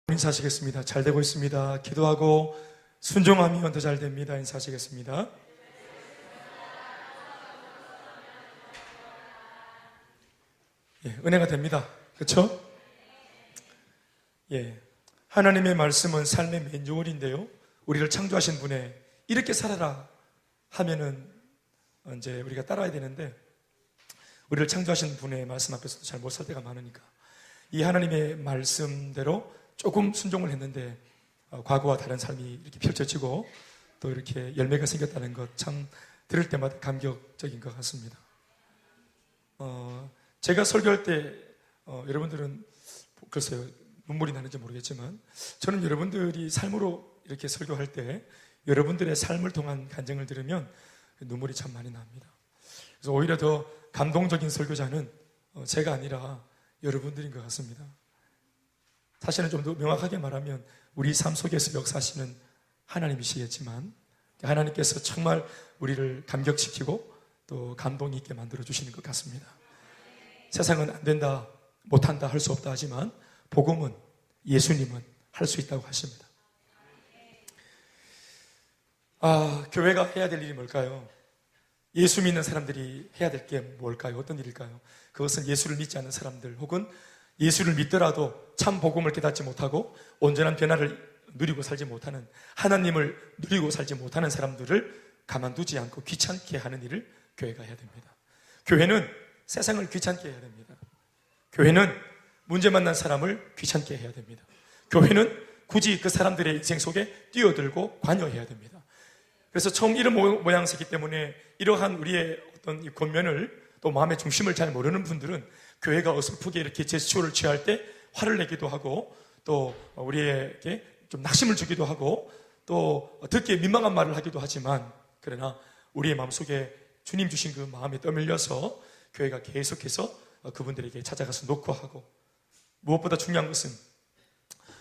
인사하시겠습니다. 잘 되고 있습니다. 기도하고 순종하면 더 잘 됩니다. 인사하시겠습니다. 은혜가 됩니다. 그렇죠? 하나님의 말씀은 삶의 맨유얼인데요. 우리를 창조하신 분의 이렇게 살아라 하면은 이제 우리가 따라야 되는데, 우리를 창조하신 분의 말씀 앞에서도 잘 못 살 때가 많으니까 이 하나님의 말씀대로 조금 순종을 했는데 과거와 다른 삶이 이렇게 펼쳐지고 또 이렇게 열매가 생겼다는 것, 참 들을 때마다 감격적인 것 같습니다. 제가 설교할 때 여러분들은 글쎄요, 눈물이 나는지 모르겠지만 저는 여러분들이 삶으로 이렇게 설교할 때 여러분들의 삶을 통한 간증을 들으면 눈물이 참 많이 납니다. 그래서 오히려 더 감동적인 설교자는 제가 아니라 여러분들인 것 같습니다. 사실은 좀 더 명확하게 말하면 우리 삶 속에서 역사하시는 하나님이시겠지만 하나님께서 정말 우리를 감격시키고 또 감동 있게 만들어주시는 것 같습니다. 세상은 안 된다, 못한다, 할 수 없다 하지만 복음은, 예수님은 할 수 있다고 하십니다. 교회가 해야 될 일이 뭘까요? 예수 믿는 사람들이 해야 될 게 뭘까요? 어떤 일일까요? 그것은 예수를 믿지 않는 사람들, 혹은 예수를 믿더라도 참 복음을 깨닫지 못하고 온전한 변화를 누리고 살지 못하는, 하나님을 누리고 살지 못하는 사람들을 가만두지 않고 귀찮게 하는 일을 교회가 해야 됩니다. 교회는 세상을 귀찮게 해야 됩니다. 교회는 문제 만난 사람을 귀찮게 해야 됩니다. 교회는 굳이 그 사람들의 인생 속에 뛰어들고 관여해야 됩니다. 그래서 처음 이런 모양새이기 때문에 이러한 우리의 어떤 이 권면을, 또 마음의 중심을 잘 모르는 분들은 교회가 어설프게 이렇게 제스처를 취할 때 화를 내기도 하고, 또 우리에게 좀 낙심을 주기도 하고, 또 듣기에 민망한 말을 하기도 하지만, 그러나 우리의 마음속에 주님 주신 그 마음에 떠밀려서 교회가 계속해서 그분들에게 찾아가서 녹화하고, 무엇보다 중요한 것은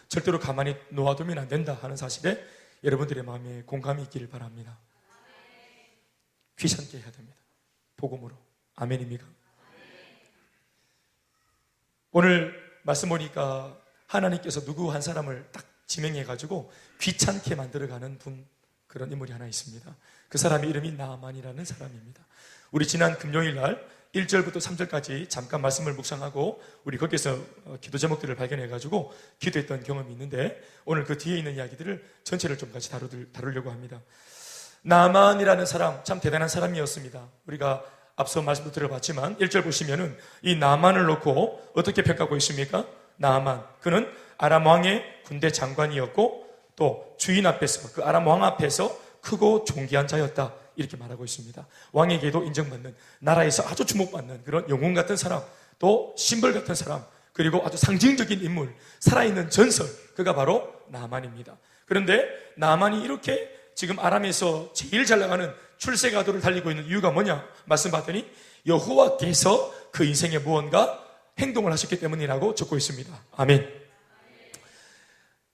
절대로 가만히 놓아두면 안 된다 하는 사실에 여러분들의 마음에 공감이 있기를 바랍니다. 귀찮게 해야 됩니다. 복음으로. 아멘입니까? 오늘 말씀 보니까 하나님께서 누구 한 사람을 딱 지명해가지고 귀찮게 만들어가는 분, 그런 인물이 하나 있습니다. 그 사람의 이름이 나만이라는 사람입니다. 우리 지난 금요일 날 1절부터 3절까지 잠깐 말씀을 묵상하고 우리 거기서 기도 제목들을 발견해가지고 기도했던 경험이 있는데, 오늘 그 뒤에 있는 이야기들을 전체를 좀 같이 다루려고 합니다. 나만이라는 사람, 참 대단한 사람이었습니다. 우리가 앞서 말씀도 들어봤지만 1절 보시면은 이 나만을 놓고 어떻게 평가하고 있습니까? 나만, 그는 아람 왕의 군대 장관이었고 또 주인 앞에서, 그 아람 왕 앞에서 크고 존귀한 자였다, 이렇게 말하고 있습니다. 왕에게도 인정받는, 나라에서 아주 주목받는 그런 영웅 같은 사람, 또 심벌 같은 사람, 그리고 아주 상징적인 인물, 살아있는 전설, 그가 바로 나만입니다. 그런데 나만이 이렇게 지금 아람에서 제일 잘 나가는 출세가도를 달리고 있는 이유가 뭐냐 말씀 봤더니 여호와께서 그 인생에 무언가 행동을 하셨기 때문이라고 적고 있습니다. 아멘.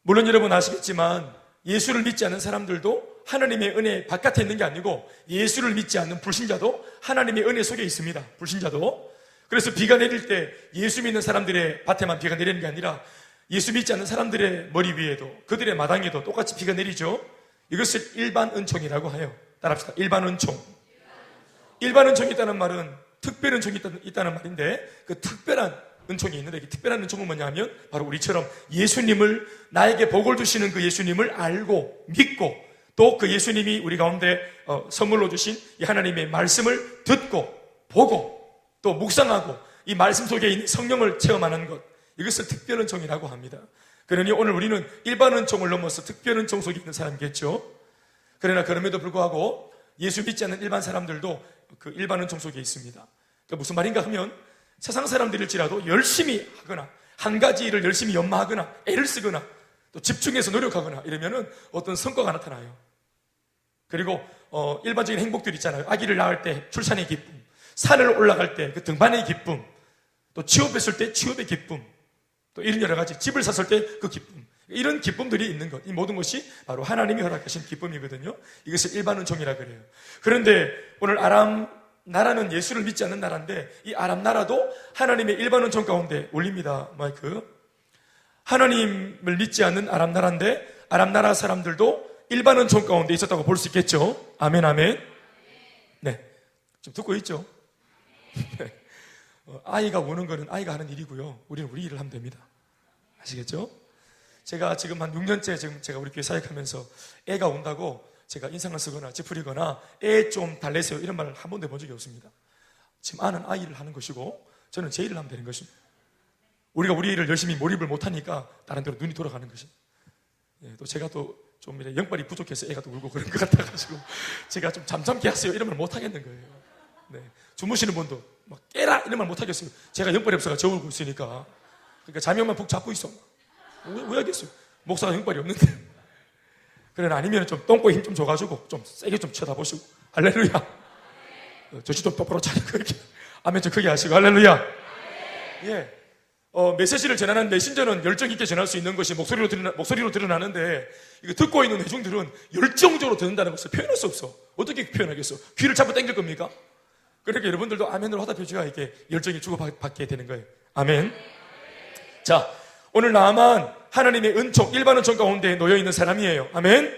물론 여러분 아시겠지만 예수를 믿지 않는 사람들도 하나님의 은혜 바깥에 있는 게 아니고, 예수를 믿지 않는 불신자도 하나님의 은혜 속에 있습니다. 불신자도. 그래서 비가 내릴 때 예수 믿는 사람들의 밭에만 비가 내리는 게 아니라 예수 믿지 않는 사람들의 머리 위에도, 그들의 마당에도 똑같이 비가 내리죠. 이것을 일반 은총이라고 해요. 따라합시다. 일반 은총. 일반 은총이 있다는 말은 특별 은총이 있다는 말인데, 그 특별한 은총이 있는데, 이 특별한 은총은 뭐냐 하면 바로 우리처럼 예수님을, 나에게 복을 주시는 그 예수님을 알고 믿고, 또 그 예수님이 우리 가운데 선물로 주신 이 하나님의 말씀을 듣고 보고 또 묵상하고 이 말씀 속에 있는 성령을 체험하는 것, 이것을 특별 은총이라고 합니다. 그러니 오늘 우리는 일반 은총을 넘어서 특별 은총 속에 있는 사람이겠죠. 그러나 그럼에도 불구하고 예수 믿지 않는 일반 사람들도 그 일반 은총 속에 있습니다. 그러니까 무슨 말인가 하면 세상 사람들일지라도 열심히 하거나 한 가지 일을 열심히 연마하거나 애를 쓰거나 또 집중해서 노력하거나 이러면은 어떤 성과가 나타나요. 그리고 일반적인 행복들 있잖아요. 아기를 낳을 때 출산의 기쁨, 산을 올라갈 때 그 등반의 기쁨, 또 취업했을 때 취업의 기쁨, 또 이런 여러 가지, 집을 샀을 때 그 기쁨, 이런 기쁨들이 있는 것, 이 모든 것이 바로 하나님이 허락하신 기쁨이거든요. 이것을 일반 은총이라 그래요. 그런데 오늘 아람 나라는 예수를 믿지 않는 나라인데, 이 아람 나라도 하나님의 일반 은총 가운데 올립니다. 마이크. 하나님을 믿지 않는 아람 나라인데 아람 나라 사람들도 일반 은총 가운데 있었다고 볼 수 있겠죠. 아멘, 아멘. 네, 좀 듣고 있죠. 네. 아이가 우는 거는 아이가 하는 일이고요. 우리는 우리 일을 하면 됩니다. 아시겠죠? 제가 지금 한 6년째 지금 제가 우리 교회 사역하면서 애가 온다고 제가 인상을 쓰거나 찌푸리거나 애 좀 달래세요 이런 말을 한 번도 해본 적이 없습니다. 지금 아는 아이를 하는 것이고 저는 제 일을 하면 되는 것입니다. 우리가 우리 일을 열심히 몰입을 못하니까 다른 데로 눈이 돌아가는 것입니다. 예, 또 제가 또 좀 영빨이 부족해서 애가 또 울고 그런 것 같아가지고 제가 좀 잠잠케 하세요 이런 말 못하겠는 거예요. 네, 주무시는 분도 막 깨라 이런 말 못하겠어요. 제가 영빨이 없어가 저 울고 있으니까. 그러니까 잠이 오면 푹 잡고 있어. 왜 하겠어요? 목사가 영빨이 없는데. 그러나 아니면 좀 똥꼬에 힘 좀 줘가지고 좀 세게 좀 쳐다보시고 할렐루야. 저씨 좀 똑바로 차리고 이렇게 아멘 좀 크게 하시고 할렐루야. 예. 메시지를 전하는 메신저는 열정 있게 전할 수 있는 것이 목소리로 드러나는데 이거 듣고 있는 회중들은 열정적으로 듣는다는 것을 표현할 수 없어. 어떻게 표현하겠어? 귀를 잡고 당길 겁니까? 그러니까 여러분들도 아멘으로 화답해줘야 이게 열정이 주고받게 되는 거예요. 아멘. 자, 오늘 나아만 하나님의 은총, 일반 은총 가운데 놓여있는 사람이에요. 아멘.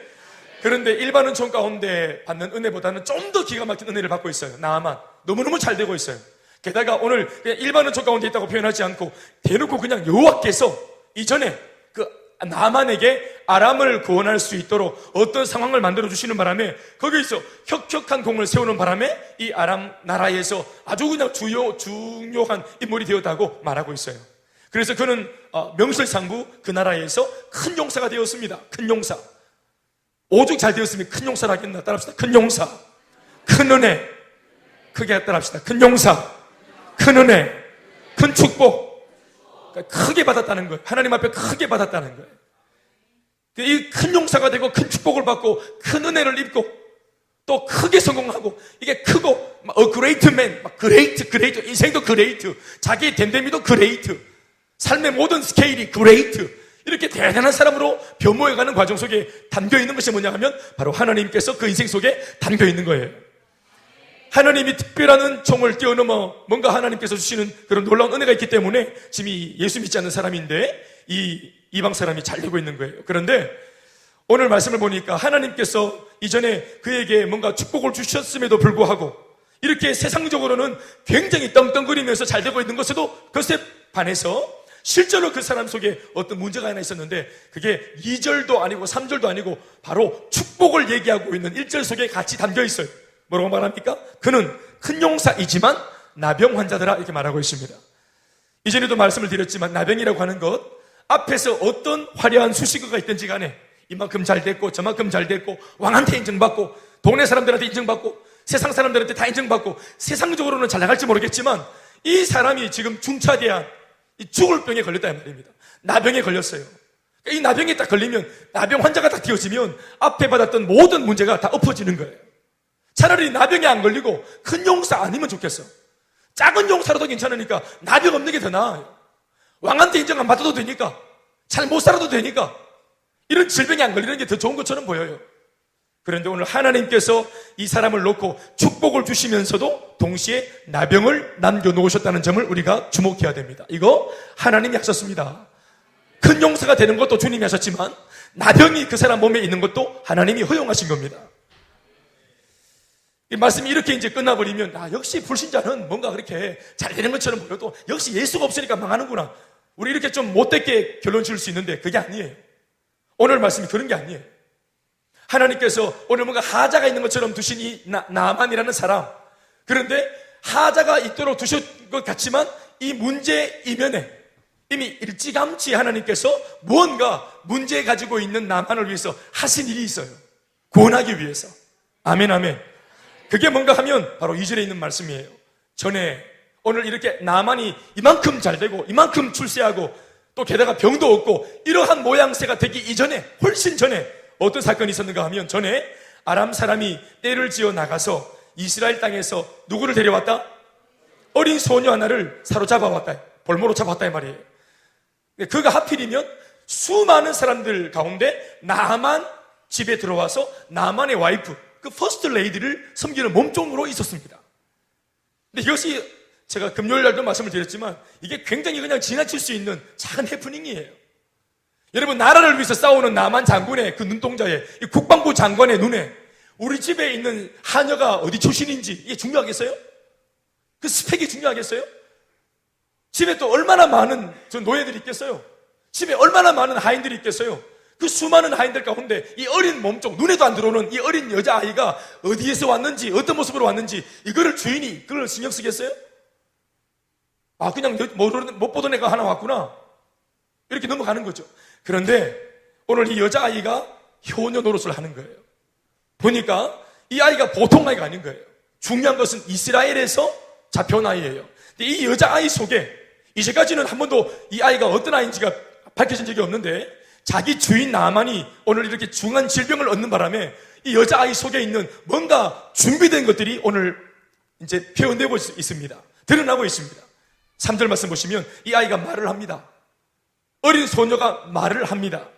그런데 일반 은총 가운데 받는 은혜보다는 좀 더 기가 막힌 은혜를 받고 있어요. 나아만 너무너무 잘 되고 있어요. 게다가 오늘 그냥 일반 은총 가운데 있다고 표현하지 않고 대놓고 그냥 여호와께서 이전에 그 나아만에게 아람을 구원할 수 있도록 어떤 상황을 만들어 주시는 바람에 거기서 혁혁한 공을 세우는 바람에 이 아람 나라에서 아주 그냥 중요한 인물이 되었다고 말하고 있어요. 그래서 그는 명실상부 그 나라에서 큰 용사가 되었습니다. 큰 용사. 오죽 잘 되었으면 큰 용사라 하겠나. 따라합시다. 큰 용사. 큰 은혜. 크게 따라합시다. 큰 용사. 큰 은혜. 큰 축복. 그러니까 크게 받았다는 거예요. 하나님 앞에 크게 받았다는 거예요. 이 큰 용사가 되고 큰 축복을 받고 큰 은혜를 입고 또 크게 성공하고 이게 크고 a great man, great 인생도 great, 자기의 됨됨이도 great, 삶의 모든 스케일이 great, 이렇게 대단한 사람으로 변모해가는 과정 속에 담겨있는 것이 뭐냐 하면 바로 하나님께서 그 인생 속에 담겨있는 거예요. 하나님이 특별한 은총을 뛰어넘어 뭔가 하나님께서 주시는 그런 놀라운 은혜가 있기 때문에 지금 이 예수 믿지 않는 사람인데 이 이방 사람이 잘 되고 있는 거예요. 그런데 오늘 말씀을 보니까 하나님께서 이전에 그에게 뭔가 축복을 주셨음에도 불구하고 이렇게 세상적으로는 굉장히 떵떵거리면서 잘 되고 있는 것에도 그것에 반해서 실제로 그 사람 속에 어떤 문제가 하나 있었는데 그게 2절도 아니고 3절도 아니고 바로 축복을 얘기하고 있는 1절 속에 같이 담겨 있어요. 뭐라고 말합니까? 그는 큰 용사이지만 나병 환자더라 이렇게 말하고 있습니다. 이전에도 말씀을 드렸지만 나병이라고 하는 것 앞에서 어떤 화려한 수식어가 있든지 간에 이만큼 잘 됐고 저만큼 잘 됐고 왕한테 인정받고 동네 사람들한테 인정받고 세상 사람들한테 다 인정받고 세상적으로는 잘 나갈지 모르겠지만 이 사람이 지금 중차대한 이 죽을 병에 걸렸다 이 말입니다. 나병에 걸렸어요. 이 나병에 딱 걸리면 나병 환자가 딱 되어지면 앞에 받았던 모든 문제가 다 엎어지는 거예요. 차라리 나병에 안 걸리고 큰 용사 아니면 좋겠어. 작은 용사라도 괜찮으니까 나병 없는 게 더 나아요. 왕한테 인정 안 받아도 되니까 잘 못 살아도 되니까 이런 질병에 안 걸리는 게 더 좋은 것처럼 보여요. 그런데 오늘 하나님께서 이 사람을 놓고 축복을 주시면서도 동시에 나병을 남겨놓으셨다는 점을 우리가 주목해야 됩니다. 이거 하나님이 하셨습니다. 큰 용사가 되는 것도 주님이 하셨지만 나병이 그 사람 몸에 있는 것도 하나님이 허용하신 겁니다. 이 말씀이 이렇게 이제 끝나버리면 역시 불신자는 뭔가 그렇게 잘 되는 것처럼 보여도 역시 예수가 없으니까 망하는구나. 우리 이렇게 좀 못되게 결론 지을 수 있는데 그게 아니에요. 오늘 말씀이 그런 게 아니에요. 하나님께서 오늘 뭔가 하자가 있는 것처럼 두신 이 나만이라는 사람, 그런데 하자가 있도록 두신 것 같지만 이 문제 이면에 이미 일찌감치 하나님께서 무언가 문제 가지고 있는 나만을 위해서 하신 일이 있어요. 구원하기 위해서. 아멘 아멘. 그게 뭔가 하면 바로 2절에 있는 말씀이에요. 전에 오늘 이렇게 나만이 이만큼 잘 되고 이만큼 출세하고 또 게다가 병도 없고 이러한 모양새가 되기 이전에 훨씬 전에 어떤 사건이 있었는가 하면 전에 아람 사람이 떼를 지어 나가서 이스라엘 땅에서 누구를 데려왔다? 어린 소녀 하나를 사로잡아 왔다. 볼모로 잡았다 이 말이에요. 그가 하필이면 수많은 사람들 가운데 나만 집에 들어와서 나만의 와이프 그 퍼스트 레이디를 섬기는 몸종으로 있었습니다. 근데 이것이 제가 금요일 날도 말씀을 드렸지만 이게 굉장히 그냥 지나칠 수 있는 작은 해프닝이에요. 여러분, 나라를 위해서 싸우는 남한 장군의 그 눈동자에, 이 국방부 장관의 눈에 우리 집에 있는 하녀가 어디 출신인지 이게 중요하겠어요? 그 스펙이 중요하겠어요? 집에 또 얼마나 많은 저 노예들이 있겠어요? 집에 얼마나 많은 하인들이 있겠어요? 그 수많은 하인들 가운데 이 어린 몸종, 눈에도 안 들어오는 이 어린 여자아이가 어디에서 왔는지, 어떤 모습으로 왔는지 이거를 주인이 그걸 신경 쓰겠어요? 아, 그냥 못 보던 애가 하나 왔구나, 이렇게 넘어가는 거죠. 그런데 오늘 이 여자아이가 효녀 노릇을 하는 거예요. 보니까 이 아이가 보통 아이가 아닌 거예요. 중요한 것은 이스라엘에서 잡혀온 아이예요. 근데 이 여자아이 속에 이제까지는 한 번도 이 아이가 어떤 아이인지가 밝혀진 적이 없는데, 자기 주인 나만이 오늘 이렇게 중한 질병을 얻는 바람에 이 여자아이 속에 있는 뭔가 준비된 것들이 오늘 이제 표현되고 있습니다. 드러나고 있습니다. 3절 말씀 보시면 이 아이가 말을 합니다. 어린 소녀가 말을 합니다.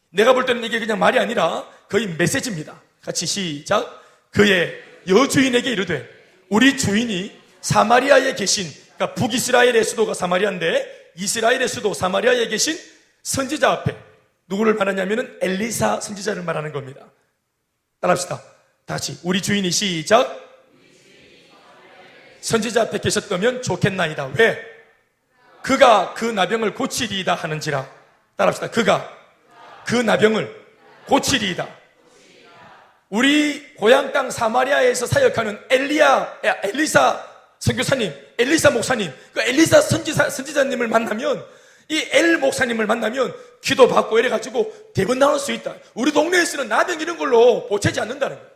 내가 볼 때는 이게 그냥 말이 아니라 거의 메시지입니다. 같이 시작. 그의 여주인에게 이르되, 우리 주인이 사마리아에 계신, 그러니까 북이스라엘의 수도가 사마리아인데 이스라엘의 수도 사마리아에 계신 선지자 앞에, 누구를 말하냐면은 엘리사 선지자를 말하는 겁니다. 따라합시다. 다시 우리 주인이 시작. 선지자 앞에 계셨다면 좋겠나이다. 왜? 그가 그 나병을 고치리이다 하는지라. 따라합시다. 그가 그 나병을 고치리이다. 우리 고향 땅 사마리아에서 사역하는 엘리사 선교사님, 엘리사 목사님, 그 엘리사 선지자님을 만나면, 이 엘 목사님을 만나면 기도 받고 이래가지고 대번 나올 수 있다. 우리 동네에서는 나병 이런 걸로 보채지 않는다는 거예요.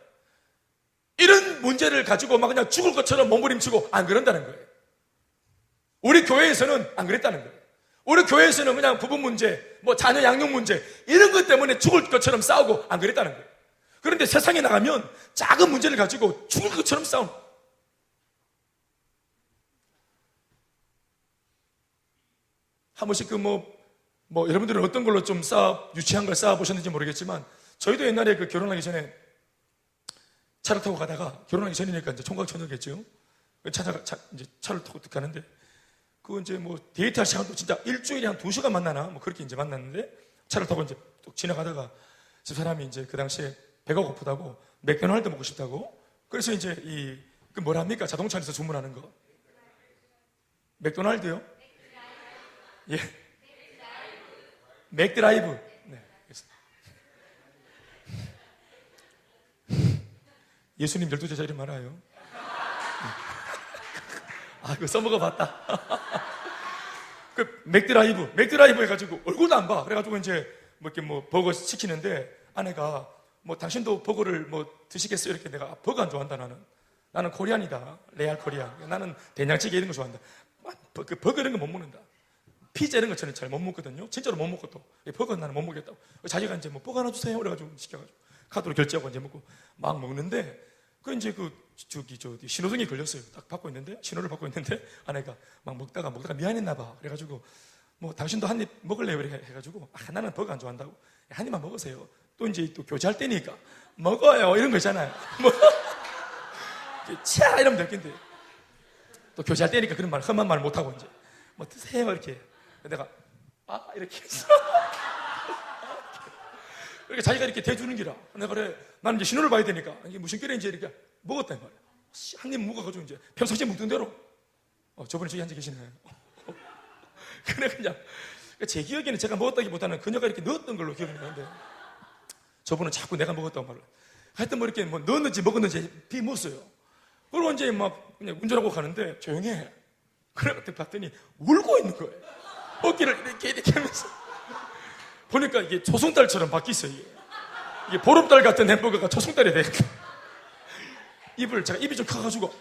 이런 문제를 가지고 막 그냥 죽을 것처럼 몸부림치고 안 그런다는 거예요. 우리 교회에서는 안 그랬다는 거예요. 우리 교회에서는 그냥 부부 문제, 뭐 자녀 양육 문제, 이런 것 때문에 죽을 것처럼 싸우고 안 그랬다는 거예요. 그런데 세상에 나가면 작은 문제를 가지고 죽을 것처럼 싸우는 거예요. 한 번씩 여러분들은 어떤 걸로 좀 유치한 걸 쌓아보셨는지 모르겠지만, 저희도 옛날에 결혼하기 전에 차를 타고 가다가, 결혼하기 전이니까 이제 총각 처녀겠죠. 이제 차를 타고 가는데, 이제 데이트할 시간도 진짜 일주일에 한 2시간 만나나? 그렇게 이제 만났는데, 차를 타고 이제 뚝 지나가다가, 집사람이 이제 그 당시에 배가 고프다고, 맥도날드 먹고 싶다고, 그래서 이제 뭐랍니까? 자동차 안에서 주문하는 거. 맥도날드요? 예. 맥드라이브. 네. 예수님 12제자 이름 알아요? 아, 그거 써먹어 봤다. 맥드라이브 해가지고 얼굴도 안 봐. 그래가지고 이제 버거 시키는데 아내가 당신도 버거를 드시겠어요? 이렇게 내가 버거 안 좋아한다, 나는 코리안이다. 레알 코리안. 나는 된장찌개 이런 거 좋아한다. 버거 이런 거 못 먹는다. 피자 이런 거 저는 잘 못 먹거든요. 진짜로 못 먹고 또. 버거는 나는 못 먹겠다고. 자기가 이제 버거 하나 주세요. 그래가지고 시켜가지고 카드로 결제하고 이제 먹고 막 먹는데, 이제 신호등이 걸렸어요. 딱 받고 있는데, 신호를 받고 있는데, 아내가 막 먹다가 미안했나 봐. 그래가지고 당신도 한 입 먹을래요? 이렇게 해가지고, 나는 버거 안 좋아한다고. 한 입만 먹으세요. 또 이제 교제할 때니까 먹어요. 이런 거 있잖아요. 차 이러면 될 텐데. 또 교제할 때니까 그런 험한 말 못하고 이제 드세요. 이렇게. 내가 이렇게 했어. 이렇게 자기가 이렇게 대주는 기라. 내가 그래, 나는 이제 신호를 봐야 되니까 이게 무슨 길에 이제 이렇게 먹었단 말이야. 한 입 먹어가지고 이제 평상시에 먹던 대로. 저번에 저기 앉아 계시네. 그래, 그냥 제 기억에는 제가 먹었다기보다는 그녀가 이렇게 넣었던 걸로 기억이 나는데, 저분은 자꾸 내가 먹었다고 말을. 하여튼 이렇게 넣었는지 먹었는지 비묻어요. 그리고 이제 그냥 운전하고 가는데 조용해. 그래 봤더니 울고 있는 거예요. 어깨를 이렇게 하면서. 보니까 이게 초승달처럼 바뀌었어요. 이게 보름달 같은 햄버거가 초승달이 돼. 제가 입이 좀 커가지고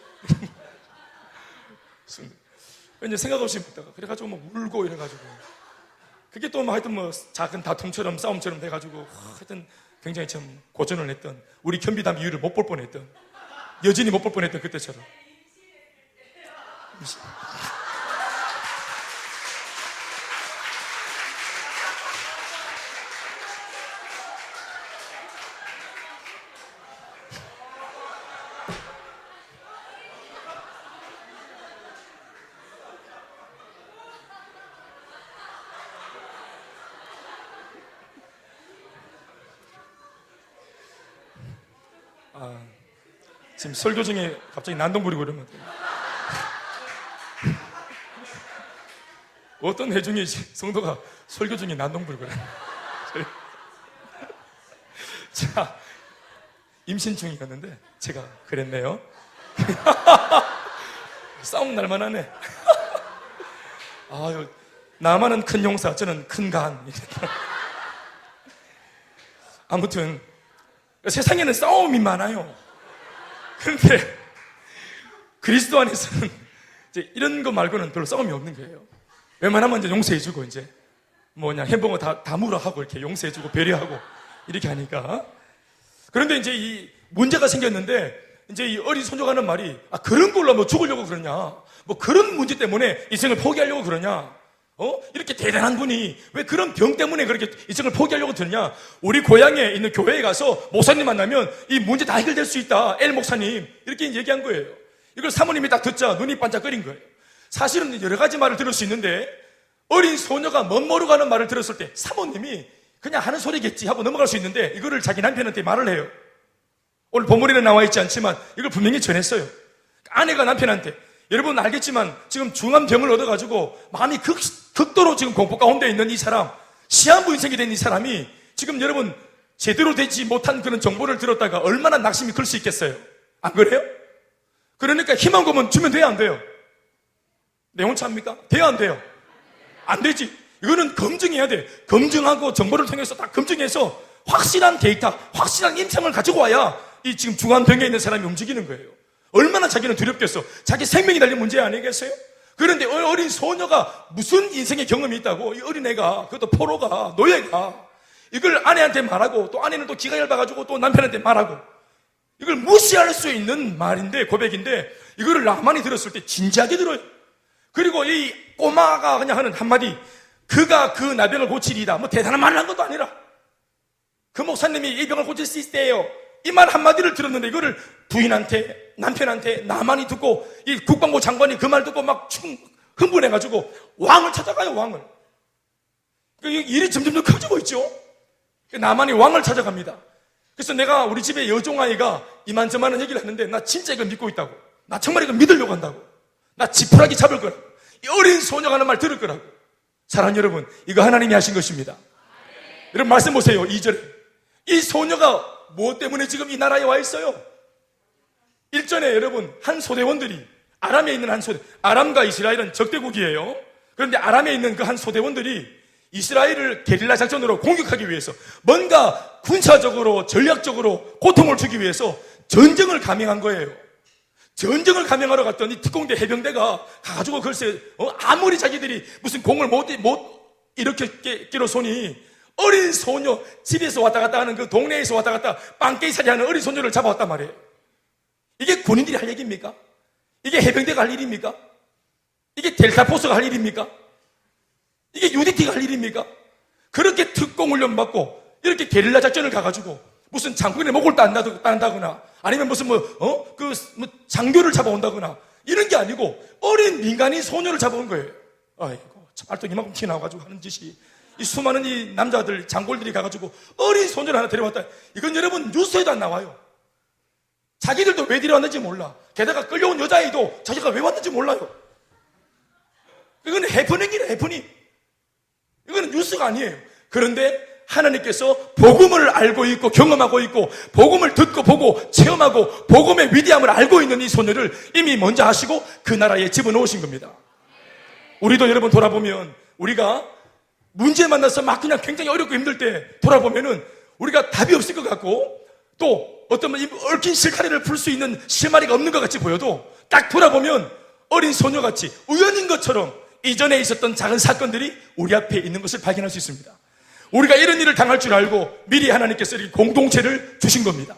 왠지 생각 없이 먹다가 그래가지고 울고 이래가지고, 그게 또 하여튼 작은 다툼처럼 싸움처럼 돼가지고, 하여튼 굉장히 참 고전을 했던, 우리 견비담 이유를 못 볼 뻔했던, 여진이 못 볼 뻔했던 그때처럼. 지금 설교 중에 갑자기 난동 부리고 이러면 어떤 회중이 성도가 설교 중에 난동 부리고 그래. 자, 임신 중이었는데 제가 그랬네요. 싸움 날만 하네. 아유, 나만은 큰 용사, 저는 큰 간. 아무튼 세상에는 싸움이 많아요. 그런데 그리스도 안에서는 이제 이런 거 말고는 별로 싸움이 없는 거예요. 웬만하면 이제 용서해주고, 이제 햄버거 다 물어 하고 이렇게 용서해주고 배려하고 이렇게 하니까. 그런데 이제 이 문제가 생겼는데, 이제 이 어린 소녀가 하는 말이, 그런 걸로 뭐 죽으려고 그러냐, 그런 문제 때문에 인생을 포기하려고 그러냐, 이렇게 대단한 분이 왜 그런 병 때문에 그렇게 인생을 포기하려고 드느냐. 우리 고향에 있는 교회에 가서 목사님 만나면 이 문제 다 해결될 수 있다, 엘 목사님, 이렇게 얘기한 거예요. 이걸 사모님이 딱 듣자 눈이 반짝거린 거예요. 사실은 여러 가지 말을 들을 수 있는데, 어린 소녀가 멋모르고 하는 말을 들었을 때 사모님이 그냥 하는 소리겠지 하고 넘어갈 수 있는데, 이거를 자기 남편한테 말을 해요. 오늘 본문에는 나와 있지 않지만 이걸 분명히 전했어요. 아내가 남편한테, 여러분 알겠지만 지금 중한 병을 얻어가지고 마음이 극도로 지금 공포 가운데 있는 이 사람, 시한부 인생이 된 이 사람이 지금 여러분 제대로 되지 못한 그런 정보를 들었다가 얼마나 낙심이 클 수 있겠어요? 안 그래요? 그러니까 희망 고문 주면 돼요, 안 돼요? 내용 참입니까? 돼요, 안 돼요? 안 되지. 이거는 검증해야 돼. 검증하고 정보를 통해서 다 검증해서 확실한 데이터, 확실한 임상을 가지고 와야 이 지금 중환병에 있는 사람이 움직이는 거예요. 얼마나 자기는 두렵겠어. 자기 생명이 달린 문제 아니겠어요? 그런데 어린 소녀가 무슨 인생의 경험이 있다고, 이 어린애가, 그것도 포로가, 노예가 이걸 아내한테 말하고, 또 아내는 또 기가 얇아가지고 또 남편한테 말하고, 이걸 무시할 수 있는 말인데, 고백인데, 이거를 나만이 들었을 때 진지하게 들어요. 그리고 이 꼬마가 그냥 하는 한마디, 그가 그 나병을 고치리이다, 대단한 말을 한 것도 아니라, 그 목사님이 이 병을 고칠 수 있대요, 이 말 한마디를 들었는데, 이거를 부인한테, 남편한테 나만이 듣고, 이 국방부 장관이 그 말 듣고 막 흥분해가지고 왕을 찾아가요, 왕을. 일이 점점 더 커지고 있죠. 나만이 왕을 찾아갑니다. 그래서 내가 우리 집에 여종아이가 이만저만한 얘기를 하는데, 나 진짜 이걸 믿고 있다고, 나 정말 이걸 믿으려고 한다고, 나 지푸라기 잡을 거라고, 이 어린 소녀가 하는 말 들을 거라고. 사랑하는 여러분, 이거 하나님이 하신 것입니다. 여러분 말씀 보세요. 2절에 이 소녀가 무엇 때문에 지금 이 나라에 와 있어요? 1절에 여러분, 한 소대원들이, 아람에 있는 한 소대, 아람과 이스라엘은 적대국이에요. 그런데 아람에 있는 그 한 소대원들이 이스라엘을 게릴라 작전으로 공격하기 위해서, 뭔가 군사적으로 전략적으로 고통을 주기 위해서 전쟁을 감행한 거예요. 전쟁을 감행하러 갔던 이 특공대 해병대가 가가지고 글쎄, 아무리 자기들이 무슨 공을 못 일으켰기로 손이, 어린 소녀, 집에서 왔다 갔다 하는, 그 동네에서 왔다 갔다 빵깨이살이 하는 어린 소녀를 잡아왔단 말이에요. 이게 군인들이 할 얘기입니까? 이게 해병대가 할 일입니까? 이게 델타포스가 할 일입니까? 이게 UDT가 할 일입니까? 그렇게 특공 훈련 받고 이렇게 게릴라 작전을 가가지고 무슨 장군의 목을 딴다거나, 아니면 무슨 장교를 잡아온다거나 이런 게 아니고, 어린 민간인 소녀를 잡아온 거예요. 아이고, 발톱 이만큼 튀어나와가지고 하는 짓이, 이 수많은 이 남자들, 장골들이 가가지고 어린 소녀를 하나 데려왔다. 이건 여러분 뉴스에도 안 나와요. 자기들도 왜 데려왔는지 몰라. 게다가 끌려온 여자아이도 자기가 왜 왔는지 몰라요. 이건 해프닝이래, 해프닝. 이거는 뉴스가 아니에요. 그런데 하나님께서 복음을 알고 있고 경험하고 있고, 복음을 듣고 보고 체험하고 복음의 위대함을 알고 있는 이 소녀를 이미 먼저 하시고 그 나라에 집어넣으신 겁니다. 우리도 여러분 돌아보면, 우리가 문제 만나서 막 그냥 굉장히 어렵고 힘들 때 돌아보면은 우리가 답이 없을 것 같고, 또 어떤 얽힌 실타래를 풀 수 있는 실마리가 없는 것 같이 보여도, 딱 돌아보면 어린 소녀같이 우연인 것처럼 이전에 있었던 작은 사건들이 우리 앞에 있는 것을 발견할 수 있습니다. 우리가 이런 일을 당할 줄 알고 미리 하나님께서 이렇게 공동체를 주신 겁니다.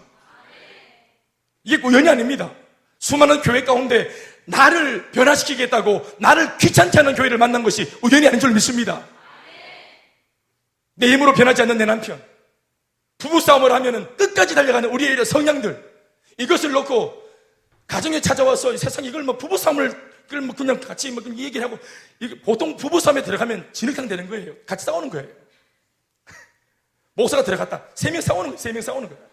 이게 우연이 아닙니다. 수많은 교회 가운데 나를 변화시키겠다고 나를 귀찮게 하는 교회를 만난 것이 우연이 아닌 줄 믿습니다. 내 힘으로 변하지 않는 내 남편, 부부싸움을 하면은 끝까지 달려가는 우리의 성향들, 이것을 놓고 가정에 찾아와서 세상에 이걸 부부싸움을 그냥 같이 얘기를 하고, 보통 부부싸움에 들어가면 진흙탕 되는 거예요. 같이 싸우는 거예요. 목사가 들어갔다, 3명 싸우는 거예요. 3명 싸우는 거예요.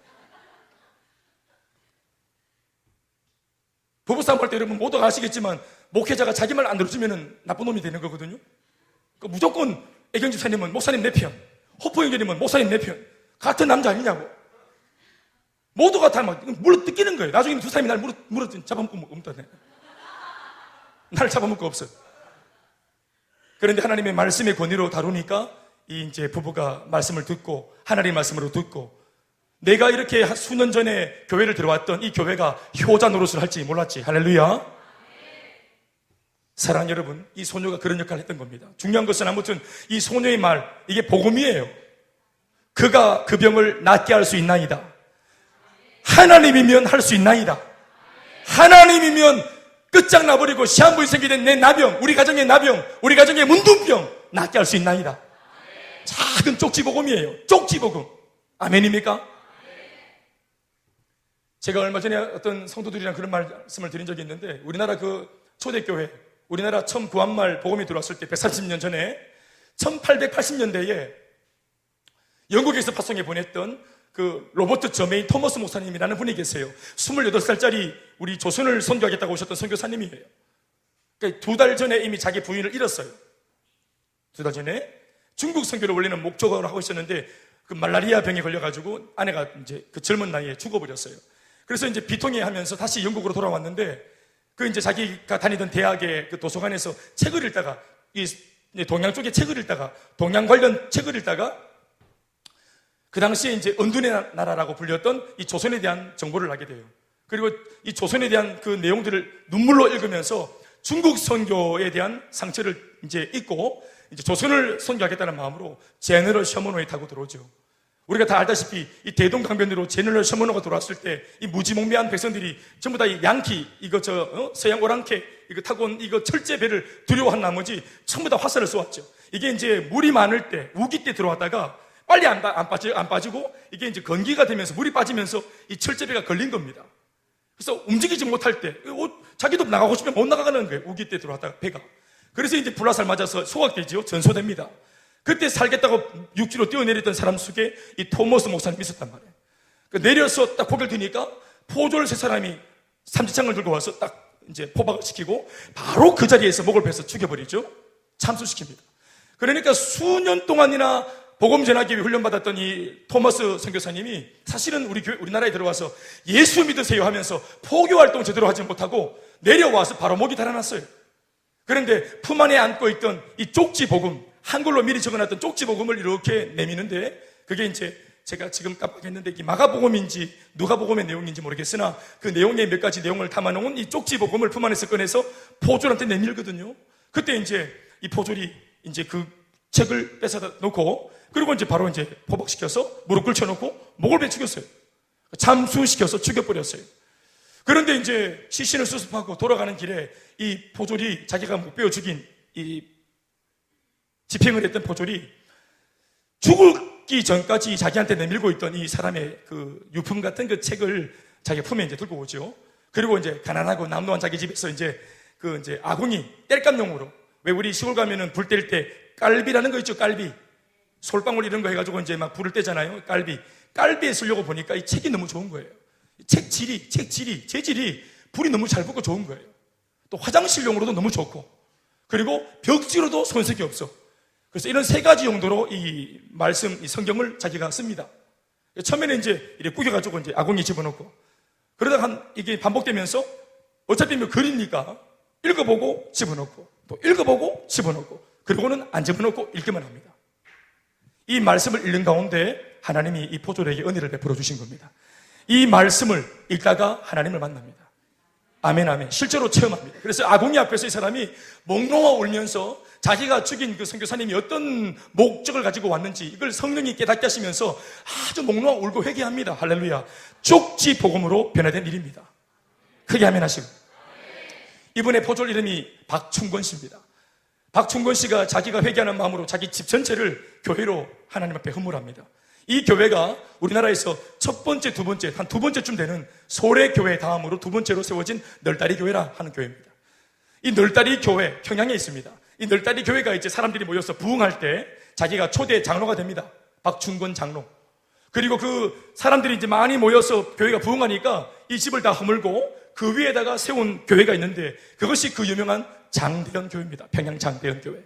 부부싸움 할 때 여러분 모두 아시겠지만 목회자가 자기 말 안 들어주면 나쁜 놈이 되는 거거든요. 그러니까 무조건 애경 집사님은 목사님 내 편, 호포 형제님은 목사님 내 편. 같은 남자 아니냐고. 모두가 다 막 물어 뜯기는 거예요. 나중에 두 사람이 날 물어 잡아먹고 없다네. 날 잡아먹고 없어. 그런데 하나님의 말씀의 권위로 다루니까 이제 부부가 말씀을 듣고 하나님의 말씀으로 듣고 내가 이렇게 수년 전에 교회를 들어왔던 이 교회가 효자 노릇을 할지 몰랐지. 할렐루야. 사랑하는 여러분, 이 소녀가 그런 역할을 했던 겁니다. 중요한 것은 아무튼 이 소녀의 말, 이게 복음이에요. 그가 그 병을 낫게 할 수 있나이다. 하나님이면 할 수 있나이다. 하나님이면 끝장나버리고 시한부인 생기된 내 나병, 우리 가정의 나병, 우리 가정의 문둥병 낫게 할 수 있나이다. 작은 쪽지복음이에요. 쪽지복음. 아멘입니까? 제가 얼마 전에 어떤 성도들이랑 그런 말씀을 드린 적이 있는데, 우리나라 그 초대교회, 우리나라 처음 구한말 복음이 들어왔을 때 130년 전에 1880년대에 영국에서 파송해 보냈던 그 로버트 저메인 토머스 목사님이라는 분이 계세요. 28살짜리 우리 조선을 선교하겠다고 오셨던 선교사님이에요. 그러니까 2달 전에 이미 자기 부인을 잃었어요. 2달 전에 중국 선교를 원래는 목적으로 하고 있었는데 그 말라리아 병에 걸려가지고 아내가 이제 그 젊은 나이에 죽어버렸어요. 그래서 이제 비통해 하면서 다시 영국으로 돌아왔는데 그 이제 자기가 다니던 대학의 그 도서관에서 책을 읽다가 이 동양 쪽에 책을 읽다가 동양 관련 책을 읽다가 그 당시에 이제 은둔의 나라라고 불렸던 이 조선에 대한 정보를 알게 돼요. 그리고 이 조선에 대한 그 내용들을 눈물로 읽으면서 중국 선교에 대한 상처를 이제 잊고 이제 조선을 선교하겠다는 마음으로 제너럴 셔먼호에 타고 들어오죠. 우리가 다 알다시피 이 대동강변으로 제너럴 셔먼호가 들어왔을 때 이 무지몽매한 백성들이 전부 다 이 양키 서양 오랑캐 이거 타고 온 이거 철제 배를 두려워한 나머지 전부 다 화살을 쏘았죠. 이게 이제 물이 많을 때 우기 때 들어왔다가 빨리 안 빠지고 이게 이제 건기가 되면서 물이 빠지면서 이 철제배가 걸린 겁니다. 그래서 움직이지 못할 때 자기도 나가고 싶으면 못 나가는 거예요. 우기 때 들어왔다가 배가. 그래서 이제 불화살 맞아서 소각되지요. 전소됩니다. 그때 살겠다고 육지로 뛰어내렸던 사람 속에 이 토머스 목사님이 있었단 말이에요. 내려서 딱 고개를 드니까 포졸 세 사람이 삼지창을 들고 와서 딱 이제 포박을 시키고 바로 그 자리에서 목을 베서 죽여버리죠. 참수시킵니다. 그러니까 수년 동안이나 복음 전하기 위해 훈련받았던 이 토머스 선교사님이 사실은 우리나라에 들어와서 예수 믿으세요 하면서 포교 활동 제대로 하지 못하고 내려와서 바로 목이 달아났어요. 그런데 품 안에 안고 있던 이 쪽지 복음, 한글로 미리 적어놨던 쪽지 복음을 이렇게 내미는데 그게 이제 제가 지금 깜빡했는데 이게 마가복음인지 누가복음의 내용인지 모르겠으나 그 내용의 몇 가지 내용을 담아놓은 이 쪽지 복음을 품 안에서 꺼내서 포졸한테 내밀거든요. 그때 이제 이 포졸이 이제 그 책을 뺏어다 놓고 그리고 이제 바로 이제 포박시켜서 무릎 꿇혀놓고 목을 베 죽였어요. 잠수시켜서 죽여버렸어요. 그런데 이제 시신을 수습하고 돌아가는 길에 이 포졸이 자기가 못 베어 죽인 이 집행을 했던 포졸이 죽기 전까지 자기한테 내밀고 있던 이 사람의 그 유품 같은 그 책을 자기 품에 이제 들고 오죠. 그리고 이제 가난하고 남노한 자기 집에서 이제 그 이제 아궁이 땔감용으로 왜 우리 시골 가면은 불 뗄 때 깔비라는 거 있죠. 깔비. 솔방울 이런 거 해가지고 이제 막 불을 떼잖아요. 깔비에 쓰려고 보니까 이 책이 너무 좋은 거예요. 재질이 불이 너무 잘 붙고 좋은 거예요. 또 화장실용으로도 너무 좋고 그리고 벽지로도 손색이 없어. 그래서 이런 세 가지 용도로 이 말씀, 이 성경을 자기가 씁니다. 처음에는 이제 이렇게 구겨가지고 이제 아궁이 집어넣고 그러다가 이게 반복되면서 어차피 뭐 글이니까 읽어보고 집어넣고 또 읽어보고 집어넣고 그리고는 안 집어넣고 읽기만 합니다. 이 말씀을 읽는 가운데 하나님이 이 포졸에게 은혜를 베풀어 주신 겁니다. 이 말씀을 읽다가 하나님을 만납니다. 아멘, 아멘. 실제로 체험합니다. 그래서 아궁이 앞에서 이 사람이 목 놓아 울면서 자기가 죽인 그 선교사님이 어떤 목적을 가지고 왔는지 이걸 성령이 깨닫게 하시면서 아주 목 놓아 울고 회개합니다. 할렐루야. 쪽지 복음으로 변화된 일입니다. 크게 아멘 하시고. 이분의 포졸 이름이 박충건 씨입니다. 박충건 씨가 자기가 회개하는 마음으로 자기 집 전체를 교회로 하나님 앞에 헌물합니다. 이 교회가 우리나라에서 첫 번째, 두 번째, 한 두 번째쯤 되는 소래교회 다음으로 두 번째로 세워진 널다리 교회라 하는 교회입니다. 이 널다리 교회 평양에 있습니다. 이 널다리 교회가 이제 사람들이 모여서 부흥할 때 자기가 초대 장로가 됩니다. 박충건 장로. 그리고 그 사람들이 이제 많이 모여서 교회가 부흥하니까 이 집을 다 허물고 그 위에다가 세운 교회가 있는데 그것이 그 유명한 장대현 교회입니다. 평양 장대현 교회.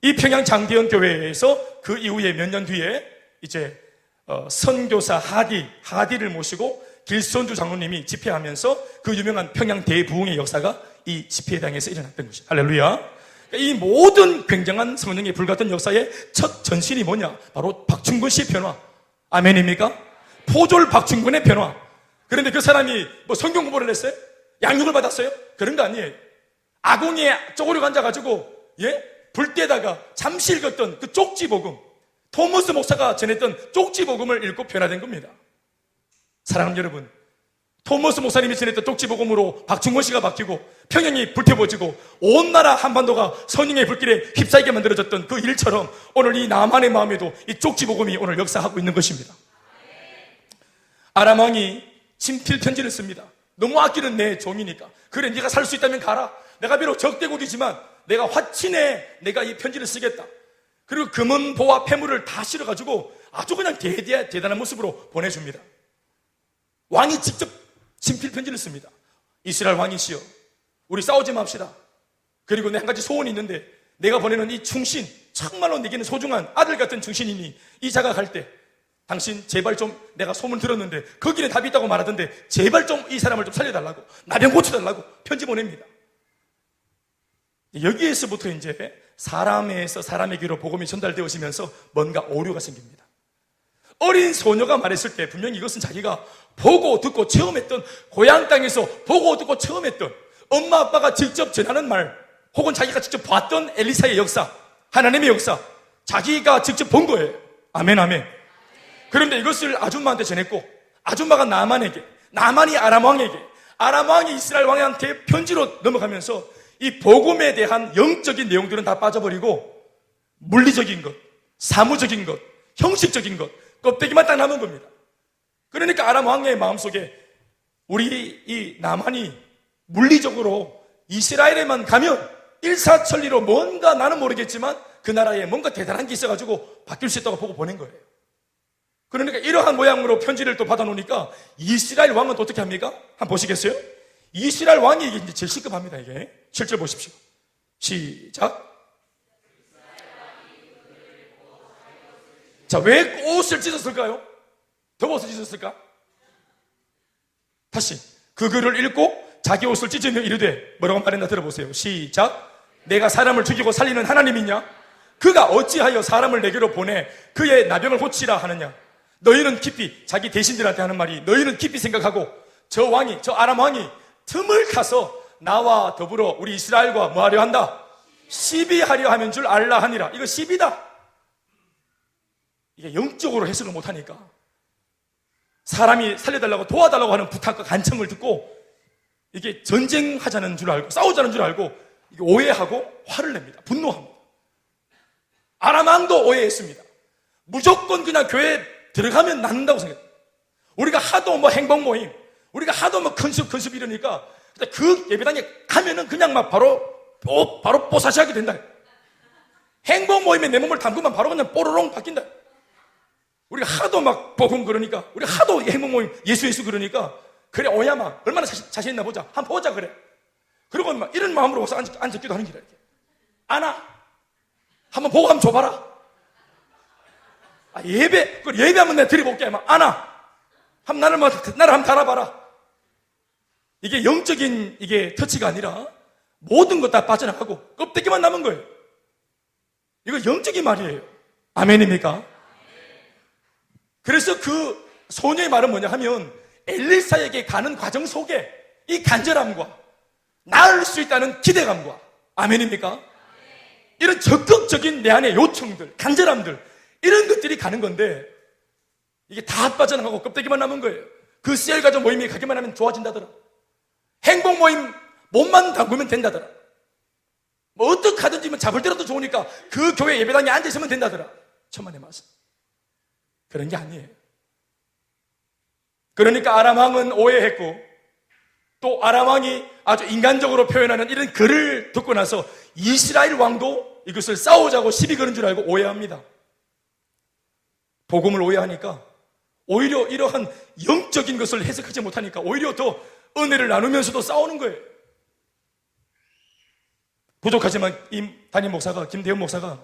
이 평양 장대현 교회에서 그 이후에 몇 년 뒤에 이제 선교사 하디를 모시고 길선주 장로님이 집회하면서 그 유명한 평양 대부흥의 역사가 이 집회당에서 일어났던 것이죠. 할렐루야. 이 모든 굉장한 성령의 불같은 역사의 첫 전신이 뭐냐? 바로 박충근 씨의 변화. 아멘입니까? 포졸 박충근의 변화. 그런데 그 사람이 뭐 성경 공부를 했어요? 양육을 받았어요? 그런 거 아니에요. 아궁이에 쪼그려 앉아가지고 불때다가 잠시 읽었던 그 쪽지복음, 토머스 목사가 전했던 쪽지복음을 읽고 변화된 겁니다. 사랑하는 여러분, 토머스 목사님이 전했던 쪽지복음으로 박충권 씨가 바뀌고 평양이 불태워지고 온 나라 한반도가 성령의 불길에 휩싸이게 만들어졌던 그 일처럼 오늘 이 나만의 마음에도 이 쪽지복음이 오늘 역사하고 있는 것입니다. 아람 왕이 친필 편지를 씁니다. 너무 아끼는 내 종이니까. 그래, 네가 살 수 있다면 가라. 내가 비록 적대국이지만 내가 화친해 내가 이 편지를 쓰겠다. 그리고 금은 보와 폐물을 다 실어가지고 아주 그냥 대단한 모습으로 보내줍니다. 왕이 직접 친필 편지를 씁니다. 이스라엘 왕이시여, 우리 싸우지 맙시다. 그리고 내 한 가지 소원이 있는데 내가 보내는 이 충신, 정말로 내게는 소중한 아들 같은 충신이니 이 자가 갈 때 당신 제발 좀, 내가 소문 들었는데 거기는 답이 있다고 말하던데 제발 좀 이 사람을 좀 살려달라고, 나병 고쳐달라고 편지 보냅니다. 여기에서부터 이제 사람에서 사람에게로 복음이 전달되어지면서 뭔가 오류가 생깁니다. 어린 소녀가 말했을 때 분명히 이것은 자기가 보고 듣고 처음 했던, 고향 땅에서 보고 듣고 처음 했던, 엄마 아빠가 직접 전하는 말, 혹은 자기가 직접 봤던 엘리사의 역사, 하나님의 역사, 자기가 직접 본 거예요. 아멘, 아멘. 그런데 이것을 아줌마한테 전했고, 아줌마가 나만에게, 나만이 아람 왕에게, 아람 왕이 이스라엘 왕한테 편지로 넘어가면서 이 복음에 대한 영적인 내용들은 다 빠져버리고 물리적인 것, 사무적인 것, 형식적인 것, 껍데기만 딱 남은 겁니다. 그러니까 아람 왕의 마음속에 우리 이 나만이 물리적으로 이스라엘에만 가면 일사천리로 뭔가 나는 모르겠지만 그 나라에 뭔가 대단한 게 있어가지고 바뀔 수 있다고 보고 보낸 거예요. 그러니까 이러한 모양으로 편지를 또 받아놓으니까 이스라엘 왕은 또 어떻게 합니까? 한번 보시겠어요? 이스라엘 왕이 이게 이제 제일 시급합니다. 이게 7절 보십시오. 시작. 자, 왜 옷을 찢었을까요? 더워서 찢었을까? 다시 그 글을 읽고 자기 옷을 찢으며 이르되, 뭐라고 말했나 들어보세요. 시작. 내가 사람을 죽이고 살리는 하나님이냐? 그가 어찌하여 사람을 내게로 보내 그의 나병을 고치라 하느냐? 너희는 깊이, 자기 대신들한테 하는 말이, 너희는 깊이 생각하고 저 왕이, 저 아람 왕이 틈을 타서 나와 더불어 우리 이스라엘과 뭐 하려 한다? 시비하려 하면 줄 알라 하니라. 이거 시비다. 이게 영적으로 해석을 못하니까 사람이 살려달라고 도와달라고 하는 부탁과 간청을 듣고 이게 전쟁하자는 줄 알고 싸우자는 줄 알고 이게 오해하고 화를 냅니다. 분노합니다. 아람 왕도 오해했습니다. 무조건 그냥 교회에 들어가면 낫는다고 생각해요. 우리가 하도 뭐 행복 모임, 우리가 하도 뭐 컨셉 이러니까 그 예배당에 가면은 그냥 막 바로 뽀사시하게 된다. 행복 모임에 내 몸을 담그면 바로 그냥 뽀로롱 바뀐다. 우리가 하도 막 복음 그러니까, 우리가 하도 행복 모임 예수 그러니까, 그래 오야마 얼마나 자신 있나 보자, 한번 보자 그래. 그리고 막 이런 마음으로 와서 앉았기도 하는 길이야. 이렇게 안아, 한번 보고 한번 줘봐라. 예배 한번 내가 드려볼게. 막 안아, 나를 한번 달아봐라. 이게 영적인 이게 터치가 아니라 모든 것 다 빠져나가고 껍데기만 남은 거예요. 이거 영적인 말이에요. 아멘입니까? 그래서 그 소녀의 말은 뭐냐 하면, 엘리사에게 가는 과정 속에 이 간절함과 나을 수 있다는 기대감과, 아멘입니까? 이런 적극적인 내 안의 요청들, 간절함들, 이런 것들이 가는 건데 이게 다 빠져나가고 껍데기만 남은 거예요. 그 셀 가족 모임이 가기만 하면 좋아진다더라. 행복 모임 몸만 담그면 된다더라. 뭐 어떻게 하든지 뭐 잡을 때라도 좋으니까 그 교회 예배당에 앉아있으면 된다더라. 천만의 말씀. 그런 게 아니에요. 그러니까 아람 왕은 오해했고, 또 아람 왕이 아주 인간적으로 표현하는 이런 글을 듣고 나서 이스라엘 왕도 이것을 싸우자고 시비 거는 줄 알고 오해합니다. 복음을 오해하니까 오히려 이러한 영적인 것을 해석하지 못하니까 오히려 더 은혜를 나누면서도 싸우는 거예요. 부족하지만 이 담임 목사가, 김대현 목사가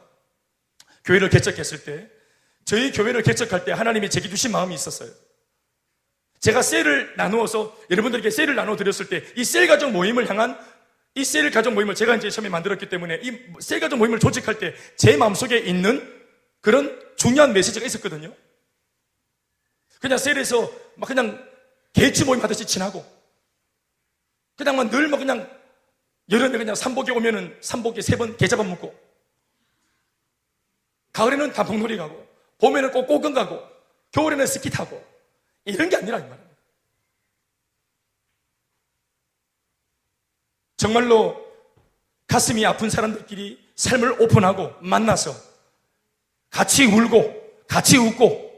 교회를 개척했을 때, 저희 교회를 개척할 때 하나님이 제게 주신 마음이 있었어요. 제가 셀을 나누어서 여러분들에게 셀을 나눠 드렸을 때 이 셀 가족 모임을 향한, 이 셀 가족 모임을 제가 이제 처음에 만들었기 때문에 이 셀 가족 모임을 조직할 때 제 마음속에 있는 그런 중요한 메시지가 있었거든요. 그냥 셀에서 막 그냥 개치 모임 하듯이 친하고, 그냥 막 늘 막 그냥 여름에 그냥 삼복에 오면은 삼복에 3번 게잡아 먹고, 가을에는 단풍놀이 가고, 봄에는 꼭 꽃건 가고, 겨울에는 스키 타고, 이런 게 아니라 이 말입니다. 정말로 가슴이 아픈 사람들끼리 삶을 오픈하고 만나서 같이 울고 같이 웃고,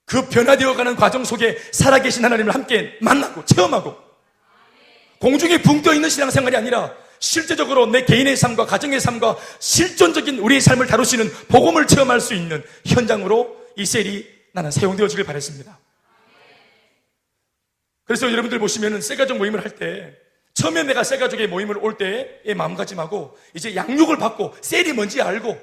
그 변화되어가는 과정 속에 살아계신 하나님을 함께 만나고 체험하고, 공중에 붕 떠있는 신앙생활이 아니라 실제적으로 내 개인의 삶과 가정의 삶과 실존적인 우리의 삶을 다루시는 복음을 체험할 수 있는 현장으로 이 셀이 나는 사용되어지길 바랬습니다. 그래서 여러분들 보시면은 셀가족 모임을 할 때, 처음에 내가 셀가족의 모임을 올 때의 마음가짐하고 이제 양육을 받고 셀이 뭔지 알고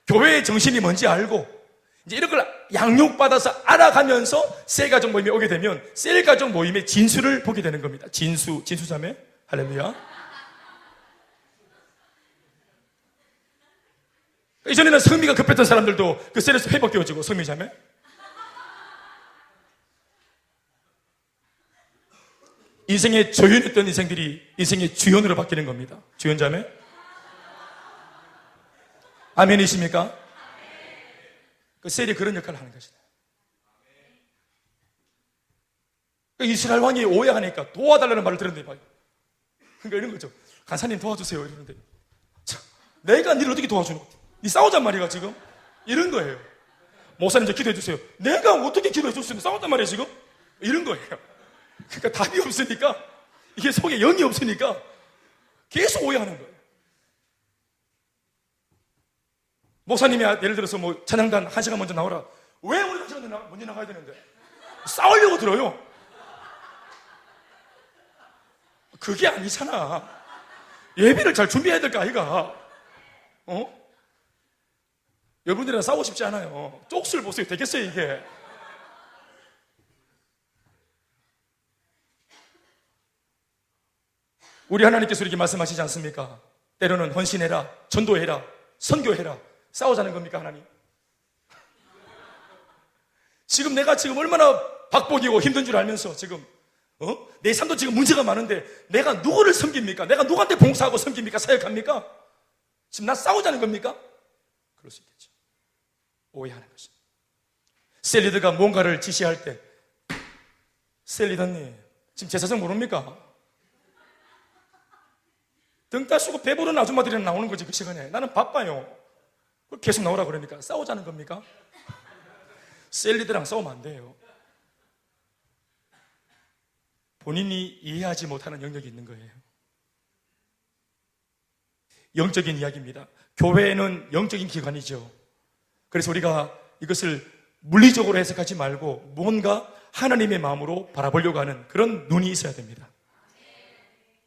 교회의 정신이 뭔지 알고 이제 이런 걸 양육받아서 알아가면서 셀가족 모임에 오게 되면 셀가족 모임의 진수를 보게 되는 겁니다. 진수자매, 할렐루야. 이전에는 성미가 급했던 사람들도 그 셀에서 회복되어지고, 성미자매. 인생의 조연했던 인생들이 인생의 주연으로 바뀌는 겁니다. 주연자매. 아멘이십니까? 그 셀이 그런 역할을 하는 것이다. 이스라엘 왕이 오해하니까 도와달라는 말을 들었는데, 그러니까 이런 거죠. 간사님 도와주세요 이러는데, 참, 내가 니를 어떻게 도와주노? 니 싸우잔 말이야 지금. 이런 거예요. 목사님 저 기도해 주세요. 내가 어떻게 기도해 줄 수 있는, 싸우잔 말이야 지금. 이런 거예요. 그러니까 답이 없으니까, 이게 속에 영이 없으니까 계속 오해하는 거예요. 목사님이 예를 들어서 뭐 찬양단 1시간 먼저 나오라. 왜 우리 1시간 먼저 나가야 되는데? 싸우려고 들어요. 그게 아니잖아. 예배를 잘 준비해야 될 거 아이가? 여러분들이랑 싸우고 싶지 않아요. 쪽수를 보세요. 되겠어요 이게? 우리 하나님께서 이렇게 말씀하시지 않습니까? 때로는 헌신해라, 전도해라, 선교해라. 싸우자는 겁니까 하나님? 지금 내가 지금 얼마나 박복이고 힘든 줄 알면서 지금 내 삶도 지금 문제가 많은데 내가 누구를 섬깁니까? 내가 누구한테 봉사하고 섬깁니까? 사역합니까? 지금 나 싸우자는 겁니까? 그럴 수 있겠죠. 오해하는 것입니다. 셀리더가 뭔가를 지시할 때, 셀리더님 지금 제 사정 모릅니까? 등 따시고 배부른 아줌마들이랑 나오는 거지 그 시간에. 나는 바빠요. 계속 나오라 그러니까 싸우자는 겁니까? 셀리더랑 싸우면 안 돼요. 본인이 이해하지 못하는 영역이 있는 거예요. 영적인 이야기입니다. 교회는 영적인 기관이죠. 그래서 우리가 이것을 물리적으로 해석하지 말고 뭔가 하나님의 마음으로 바라보려고 하는 그런 눈이 있어야 됩니다.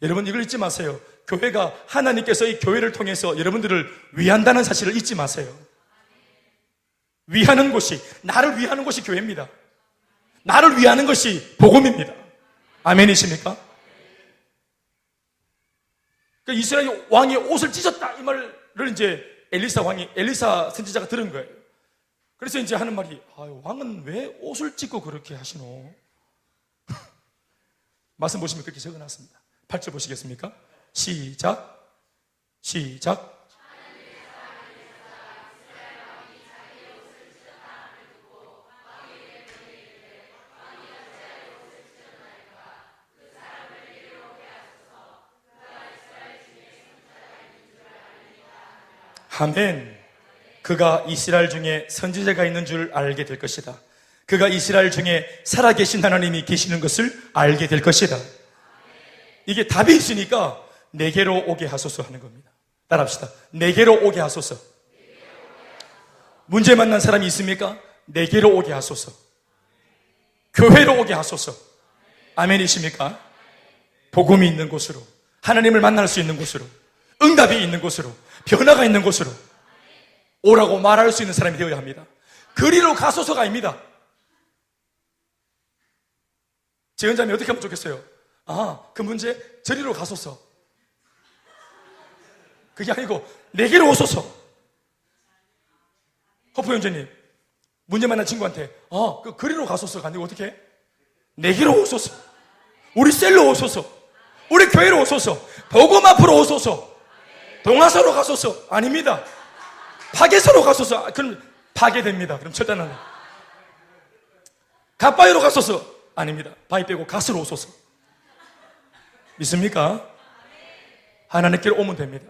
여러분 이걸 잊지 마세요. 교회가 하나님께서 이 교회를 통해서 여러분들을 위한다는 사실을 잊지 마세요. 위하는 곳이, 나를 위하는 곳이 교회입니다. 나를 위하는 것이 복음입니다. 아멘이십니까? 그러니까 이스라엘 왕이 옷을 찢었다 이 말을 이제 엘리사 선지자가 들은 거예요. 그래서 이제 하는 말이, 왕은 왜 옷을 찢고 그렇게 하시노? 말씀 보시면 그렇게 적어놨습니다. 8절 보시겠습니까? 시작. 아멘. 그가 이스라엘 중에 선지자가 있는 줄 알게 될 것이다. 그가 이스라엘 중에 살아계신 하나님이 계시는 것을 알게 될 것이다. 이게 답이 있으니까 내게로 오게 하소서 하는 겁니다. 따라합시다. 내게로 오게 하소서. 문제 만난 사람이 있습니까? 내게로 오게 하소서. 교회로 오게 하소서. 아멘이십니까? 복음이 있는 곳으로, 하나님을 만날 수 있는 곳으로, 응답이 있는 곳으로, 변화가 있는 곳으로 오라고 말할 수 있는 사람이 되어야 합니다. 그리로 가소서가 아닙니다. 재연자매 어떻게 하면 좋겠어요? 그 문제 저리로 가소서. 그게 아니고 내게로 오소서. 허프 형제님, 문제 만난 친구한테 그리로 가소서가 아니고 어떻게 해? 내게로 오소서. 우리 셀로 오소서. 우리 교회로 오소서. 복음 앞으로 오소서. 동화서로 가소서. 아닙니다. 파괴서로 가소서. 그럼 파괴됩니다. 그럼 절단하는. 갓바위로 가소서. 아닙니다. 바위 빼고 갓으로 오소서. 믿습니까? 하나님께로 오면 됩니다.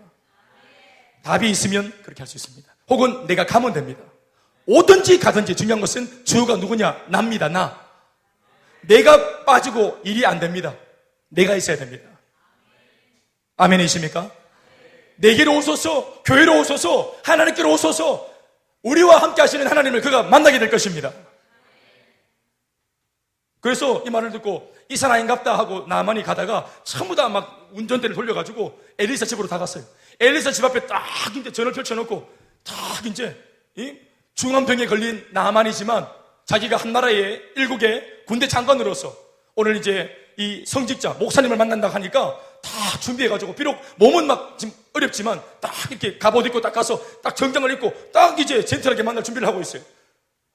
답이 있으면 그렇게 할 수 있습니다. 혹은 내가 가면 됩니다. 오든지 가든지 중요한 것은 주가 누구냐? 납니다. 나. 내가 빠지고 일이 안 됩니다. 내가 있어야 됩니다. 아멘이십니까? 내게로 오소서, 교회로 오소서, 하나님께로 오소서. 우리와 함께 하시는 하나님을 그가 만나게 될 것입니다. 그래서 이 말을 듣고 이 사람 아닌갑다 하고 나만이 가다가 전부 다 막 운전대를 돌려가지고 엘리사 집으로 다 갔어요. 엘리사 집 앞에 딱 이제 전을 펼쳐놓고 딱 이제 중환병에 걸린 나만이지만 자기가 한 나라의 7개 군대 장관으로서 오늘 이제 이 성직자 목사님을 만난다고 하니까 다 준비해가지고 비록 몸은 막 지금 어렵지만 딱 이렇게 갑옷 입고 딱 가서 딱 정장을 입고 딱 이제 젠틀하게 만날 준비를 하고 있어요.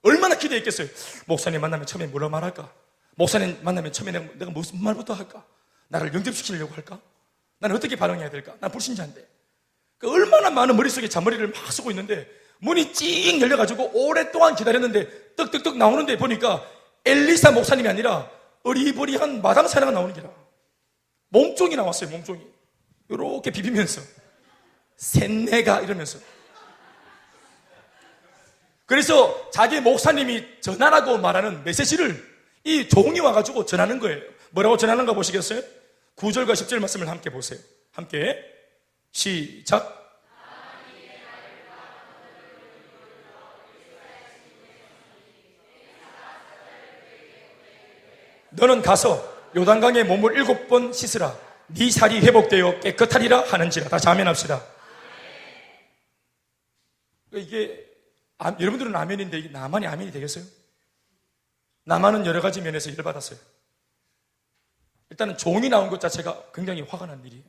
얼마나 기대했겠어요. 목사님 만나면 처음에 뭐라 말할까? 목사님 만나면 처음에 내가 무슨 말부터 할까? 나를 영접시키려고 할까? 나는 어떻게 반응해야 될까? 난 불신자인데. 얼마나 많은 머릿속에 잔머리를 막 쓰고 있는데 문이 찡 열려가지고 오랫동안 기다렸는데 떡떡떡 나오는데 보니까 엘리사 목사님이 아니라 어리버리한 마당 사내가 나오는 게라. 몸종이 나왔어요. 몸종이. 이렇게 비비면서 샌내가 이러면서. 그래서 자기 목사님이 전하라고 말하는 메시지를 이 종이 와가지고 전하는 거예요. 뭐라고 전하는가 보시겠어요? 9절과 10절 말씀을 함께 보세요. 함께 시작. 너는 가서 요단강에 몸을 7번 씻으라. 네 살이 회복되어 깨끗하리라 하는지라. 다시 아멘 합시다. 이게 여러분들은 아멘인데 이게 나만이 아멘이 되겠어요? 나만은 여러 가지 면에서 열받았어요. 일단은 종이 나온 것 자체가 굉장히 화가 난 일이에요.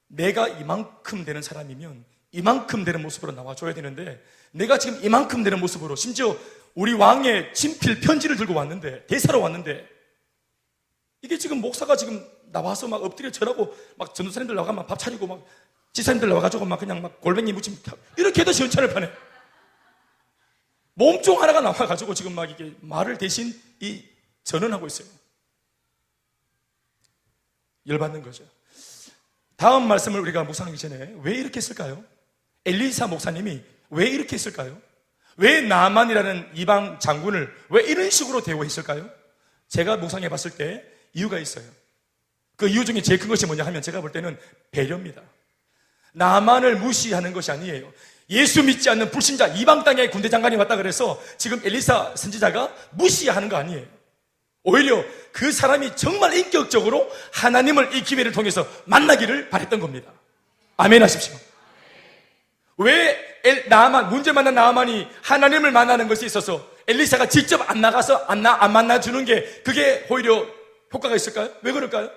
내가 이만큼 되는 사람이면 이만큼 되는 모습으로 나와줘야 되는데 내가 지금 이만큼 되는 모습으로 심지어 우리 왕의 친필 편지를 들고 왔는데 대사로 왔는데 이게 지금 목사가 지금 나와서 막 엎드려 절하고 막 전도사님들 나와가 막 밥 차리고 막 지사님들 나와가지고 막 그냥 막 골뱅이 무침 이렇게 해도 시원찮을 판에 몸종 하나가 나와가지고 지금 막 이게 말을 대신 이 전언하고 있어요. 열받는 거죠. 다음 말씀을 우리가 묵상하기 전에 왜 이렇게 했을까요? 엘리사 목사님이 왜 이렇게 했을까요? 왜 나만이라는 이방 장군을 왜 이런 식으로 대우했을까요? 제가 묵상해 봤을 때 이유가 있어요. 그 이유 중에 제일 큰 것이 뭐냐 하면 제가 볼 때는 배려입니다. 나만을 무시하는 것이 아니에요. 예수 믿지 않는 불신자 이방 땅에 군대 장관이 왔다 그래서 지금 엘리사 선지자가 무시하는 거 아니에요. 오히려 그 사람이 정말 인격적으로 하나님을 이 기회를 통해서 만나기를 바랬던 겁니다. 아멘 하십시오. 왜 문제 만난 나아만이 하나님을 만나는 것에 있어서 엘리사가 직접 안 나가서 안 만나주는 게 그게 오히려 효과가 있을까요? 왜 그럴까요?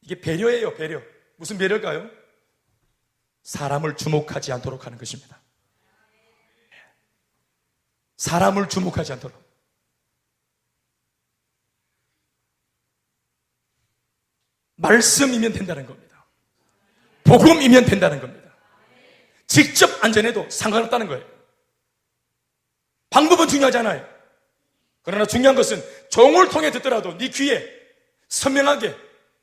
이게 배려예요, 배려. 무슨 배려일까요? 사람을 주목하지 않도록 하는 것입니다. 사람을 주목하지 않도록. 말씀이면 된다는 겁니다. 복음이면 된다는 겁니다. 직접 안전해도 상관없다는 거예요. 방법은 중요하잖아요. 그러나 중요한 것은 종을 통해 듣더라도 네 귀에 선명하게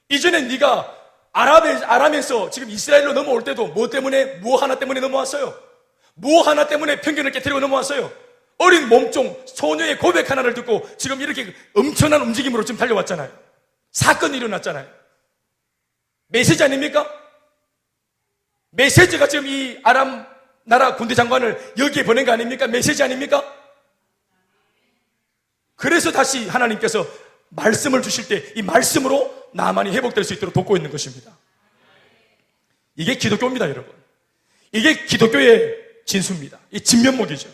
이전에 네가 아람에서 지금 이스라엘로 넘어올 때도 뭐 하나 때문에 넘어왔어요. 뭐 하나 때문에 편견을 깨뜨리고 넘어왔어요. 어린 몸종 소녀의 고백 하나를 듣고 지금 이렇게 엄청난 움직임으로 지금 달려왔잖아요. 사건이 일어났잖아요. 메시지 아닙니까? 메시지가 지금 이 아람 나라 군대 장관을 여기에 보낸 거 아닙니까? 메시지 아닙니까? 그래서 다시 하나님께서 말씀을 주실 때 이 말씀으로 나만이 회복될 수 있도록 돕고 있는 것입니다. 이게 기독교입니다, 여러분. 이게 기독교의 진수입니다. 이 진면목이죠.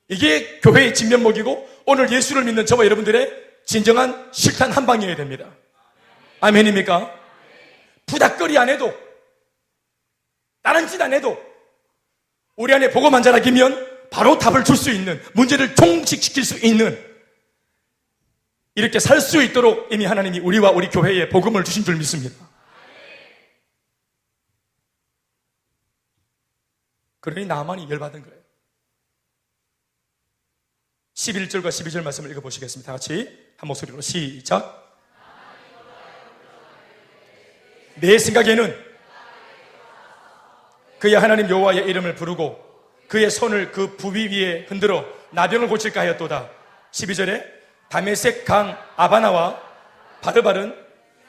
이게 교회의 진면목이고 오늘 예수를 믿는 저와 여러분들의 진정한 실탄 한 방이어야 됩니다. 아멘입니까? 부닥거리 안 해도, 다른 짓 안 해도 우리 안에 복음 자락이면 바로 답을 줄 수 있는, 문제를 종식시킬 수 있는, 이렇게 살 수 있도록 이미 하나님이 우리와 우리 교회에 복음을 주신 줄 믿습니다. 그러니 나만이 열받은 거예요. 11절과 12절 말씀을 읽어보시겠습니다. 다 같이 한 목소리로 시작. 내 생각에는 그의 하나님 여호와의 이름을 부르고 그의 손을 그 부위 위에 흔들어 나병을 고칠까 하였도다. 12절에 다메섹 강 아바나와 바르발은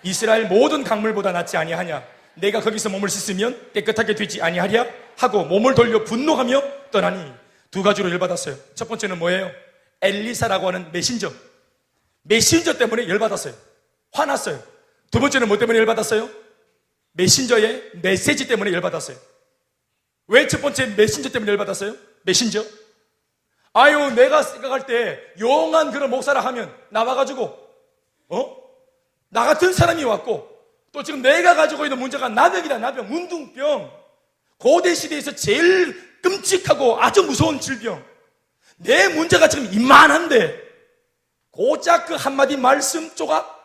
이스라엘 모든 강물보다 낫지 아니하냐. 내가 거기서 몸을 씻으면 깨끗하게 되지 아니하랴 하고 몸을 돌려 분노하며 떠나니. 두 가지로 열받았어요. 첫 번째는 뭐예요? 엘리사라고 하는 메신저 때문에 열받았어요. 화났어요. 두 번째는 뭐 때문에 열받았어요? 메신저의 메시지 때문에 열받았어요. 왜 첫 번째 메신저 때문에 열받았어요? 메신저? 아유, 내가 생각할 때 용한 그런 목사라 하면 나와가지고 나 같은 사람이 왔고 또 지금 내가 가지고 있는 문제가 나병이다. 나병, 문둥병. 고대 시대에서 제일 끔찍하고 아주 무서운 질병. 내 문제가 지금 이만한데 고작 그 한마디 말씀 조각?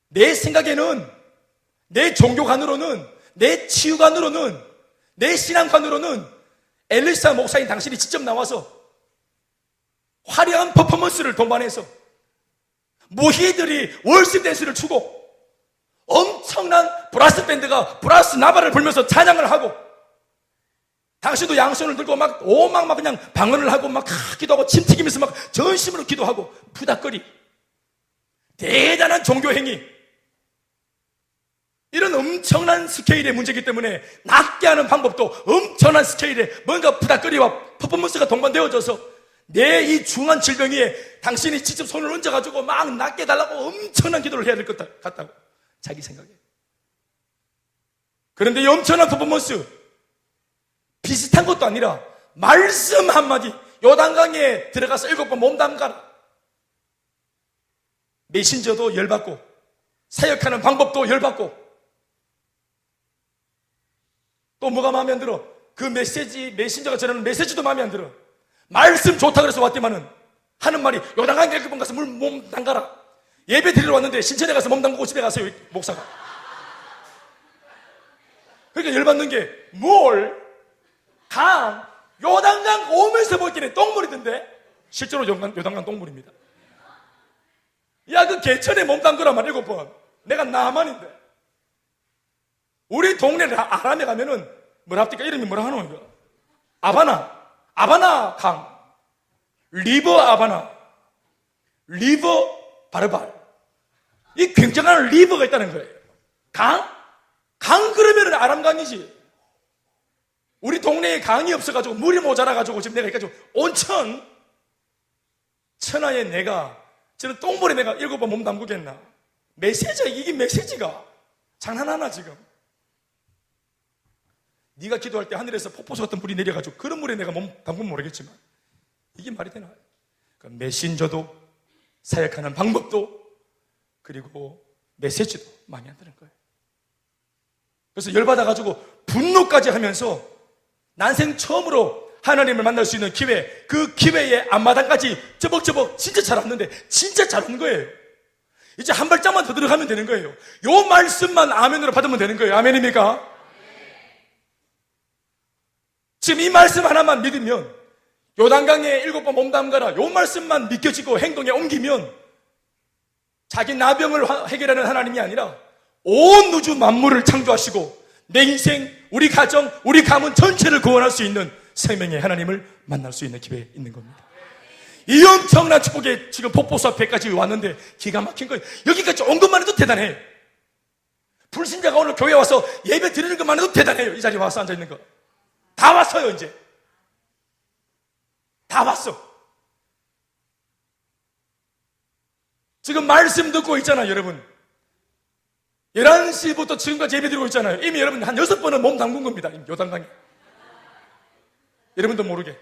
내 생각에는, 내 종교관으로는, 내 치유관으로는, 내 신앙관으로는 엘리사 목사인 당신이 직접 나와서 화려한 퍼포먼스를 동반해서 모히들이 월십 댄스를 추고 엄청난 브라스 밴드가 브라스 나발을 불면서 찬양을 하고 당신도 양손을 들고 막 그냥 방언을 하고 막 기도하고 침 튀기면서 막 전심으로 기도하고 푸닥거리. 대단한 종교행위. 이런 엄청난 스케일의 문제이기 때문에 낫게 하는 방법도 엄청난 스케일의 뭔가 푸닥거리와 퍼포먼스가 동반되어져서 내 이 중한 질병 위에 당신이 직접 손을 얹어가지고 막 낫게 해달라고 엄청난 기도를 해야 될 것 같다고 자기 생각에. 그런데 이 엄청난 퍼포먼스 비슷한 것도 아니라 말씀 한마디, 요단강에 들어가서 7번 몸 담가라. 메신저도 열받고 사역하는 방법도 열받고 또 뭐가 마음에 안 들어? 그 메신저가 전하는 메시지도 마음에 안 들어. 말씀 좋다 그래서 왔더만은 하는 말이 요단강에 7번 가서 몸 담가라. 예배 드리러 왔는데 신천에 가서 몸 담그고 집에 갔어요, 목사가. 그러니까 열받는 게 요단강 오면서 볼 때는 똥물이던데 실제로 요단강 똥물입니다. 야, 그 개천에 몸 담그라만 7번. 내가 나만인데. 우리 동네 아람에 가면은 뭐랍니까? 이름이 뭐라 하노 이거? 아바나 강, 리버 아바나, 리버 바르발. 이 굉장한 리버가 있다는 거예요. 강 그러면은 아람강이지. 우리 동네에 강이 없어가지고 물이 모자라가지고 지금 내가 여기까지 온천 천하에 내가 저는 똥물에 내가 7번 몸 담그겠나? 이게 메시지가 장난하나 지금? 네가 기도할 때 하늘에서 폭포수 같은 물이 내려가지고 그런 물에 내가 몸 담그면 모르겠지만 이게 말이 되나? 그러니까 메신저도 사역하는 방법도 그리고 메시지도 마음에 안 드는 거예요. 그래서 열받아가지고 분노까지 하면서 난생 처음으로 하나님을 만날 수 있는 기회, 그 기회의 앞마당까지 저벅저벅 진짜 잘 왔는데 진짜 잘 온 거예요. 이제 한 발짝만 더 들어가면 되는 거예요. 요 말씀만 아멘으로 받으면 되는 거예요. 아멘입니까? 지금 이 말씀 하나만 믿으면 요단강에 7번 몸 담가라. 요 말씀만 믿겨지고 행동에 옮기면 자기 나병을 해결하는 하나님이 아니라 온 우주 만물을 창조하시고 내 인생, 우리 가정, 우리 가문 전체를 구원할 수 있는 생명의 하나님을 만날 수 있는 기회에 있는 겁니다. 이 엄청난 축복에 지금 폭포수 앞에까지 왔는데 기가 막힌 거예요. 여기까지 온 것만 해도 대단해. 불신자가 오늘 교회에 와서 예배 드리는 것만 해도 대단해요. 이 자리에 와서 앉아있는 거. 다 왔어요, 이제. 다 왔어. 지금 말씀 듣고 있잖아요, 여러분. 11시부터 지금까지 예배 드리고 있잖아요. 이미 여러분 한 6번은 몸 담근 겁니다. 요단강에. 여러분도 모르게.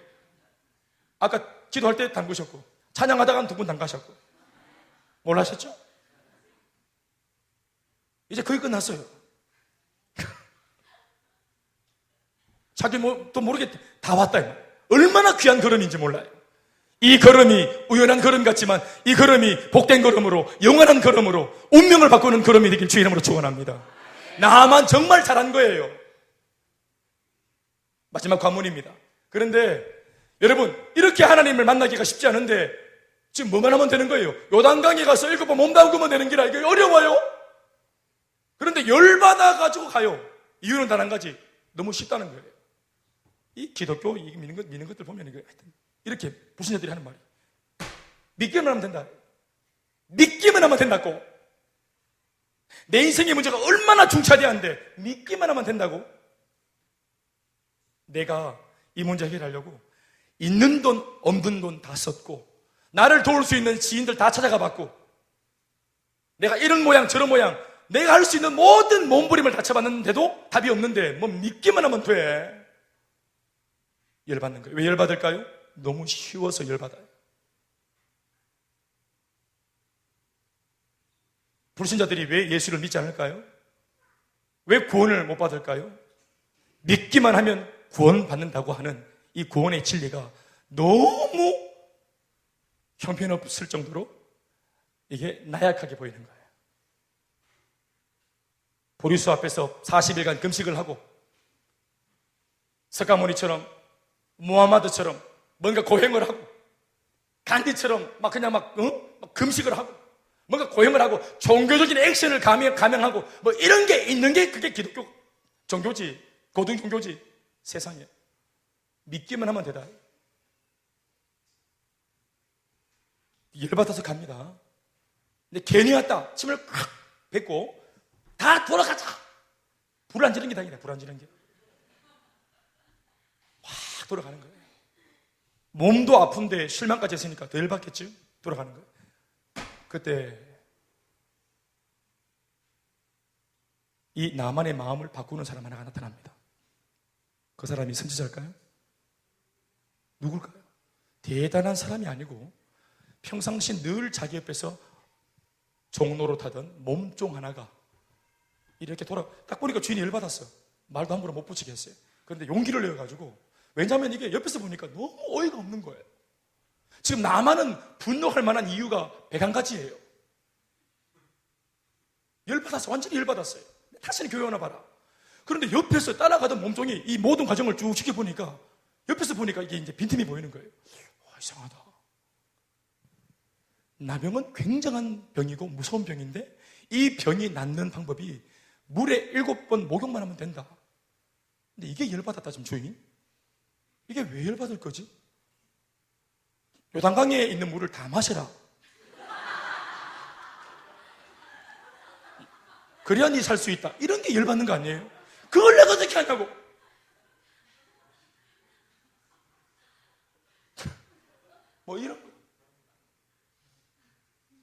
아까 기도할 때 담그셨고, 찬양하다가 2분 담가셨고. 몰라셨죠? 이제 거의 끝났어요. 자기 또 모르게 다 왔다. 얼마나 귀한 걸음인지 몰라요. 이 걸음이 우연한 걸음 같지만 이 걸음이 복된 걸음으로, 영원한 걸음으로, 운명을 바꾸는 걸음이 되길 주의 이름으로 축원합니다. 나만 정말 잘한 거예요. 마지막 관문입니다. 그런데 여러분, 이렇게 하나님을 만나기가 쉽지 않은데 지금 뭐만 하면 되는 거예요? 요단강에 가서 7번 몸 담그면 되는 기라. 이게 어려워요? 그런데 열받아 가지고 가요. 이유는 단 한 가지. 너무 쉽다는 거예요. 이 기독교 믿는 것들 보면 이렇게 불신자들이 하는 말이, 믿기만 하면 된다. 믿기만 하면 된다고. 내 인생의 문제가 얼마나 중차대한데 믿기만 하면 된다고. 내가 이 문제 해결하려고 있는 돈 없는 돈 다 썼고, 나를 도울 수 있는 지인들 다 찾아가 봤고, 내가 이런 모양 저런 모양 내가 할 수 있는 모든 몸부림을 다 쳐봤는데도 답이 없는데 뭐 믿기만 하면 돼. 열받는 거예요. 왜 열받을까요? 너무 쉬워서 열받아요. 불신자들이 왜 예수를 믿지 않을까요? 왜 구원을 못 받을까요? 믿기만 하면 구원받는다고 하는 이 구원의 진리가 너무 형편없을 정도로 이게 나약하게 보이는 거예요. 보리수 앞에서 40일간 금식을 하고 석가모니처럼, 무하마드처럼 뭔가 고행을 하고, 간디처럼 막 금식을 하고 뭔가 고행을 하고 종교적인 액션을 감행하고 뭐 이런 게 있는 게 그게 기독교 종교지, 고등 종교지. 세상에 믿기만 하면 되다. 열받아서 갑니다. 근데 괜히 왔다 침을 콱 뱉고 다 돌아가자. 불 안 지른 게 다행이다. 불 안 지른 게 확 돌아가는 거예요. 몸도 아픈데 실망까지 했으니까 더 열받겠죠. 돌아가는 거예요. 그때 이 나만의 마음을 바꾸는 사람 하나가 나타납니다. 그 사람이 선지자일까요? 누굴까요? 대단한 사람이 아니고 평상시 늘 자기 옆에서 종로로 타던 몸종 하나가 이렇게 딱 보니까 주인이 열받았어. 말도 함부로 못 붙이게 했어요. 그런데 용기를 내어가지고, 왜냐하면 이게 옆에서 보니까 너무 어이가 없는 거예요. 지금 나만은 분노할 만한 이유가 101가지예요. 열받았어. 완전히 열받았어요. 다시는 교회 오나 봐라. 그런데 옆에서 따라가던 몸종이 이 모든 과정을 쭉 지켜보니까, 옆에서 보니까 이게 이제 빈틈이 보이는 거예요. 이상하다. 나병은 굉장한 병이고 무서운 병인데 이 병이 낫는 방법이 물에 7번 목욕만 하면 된다. 근데 이게 열받았다. 지금 주인, 이게 왜 열받을 거지? 요단강에 있는 물을 다 마셔라. 그래야 니 살 수 있다. 이런 게 열받는 거 아니에요? 그걸 내가 어떻게 하냐고. 뭐 이런 거.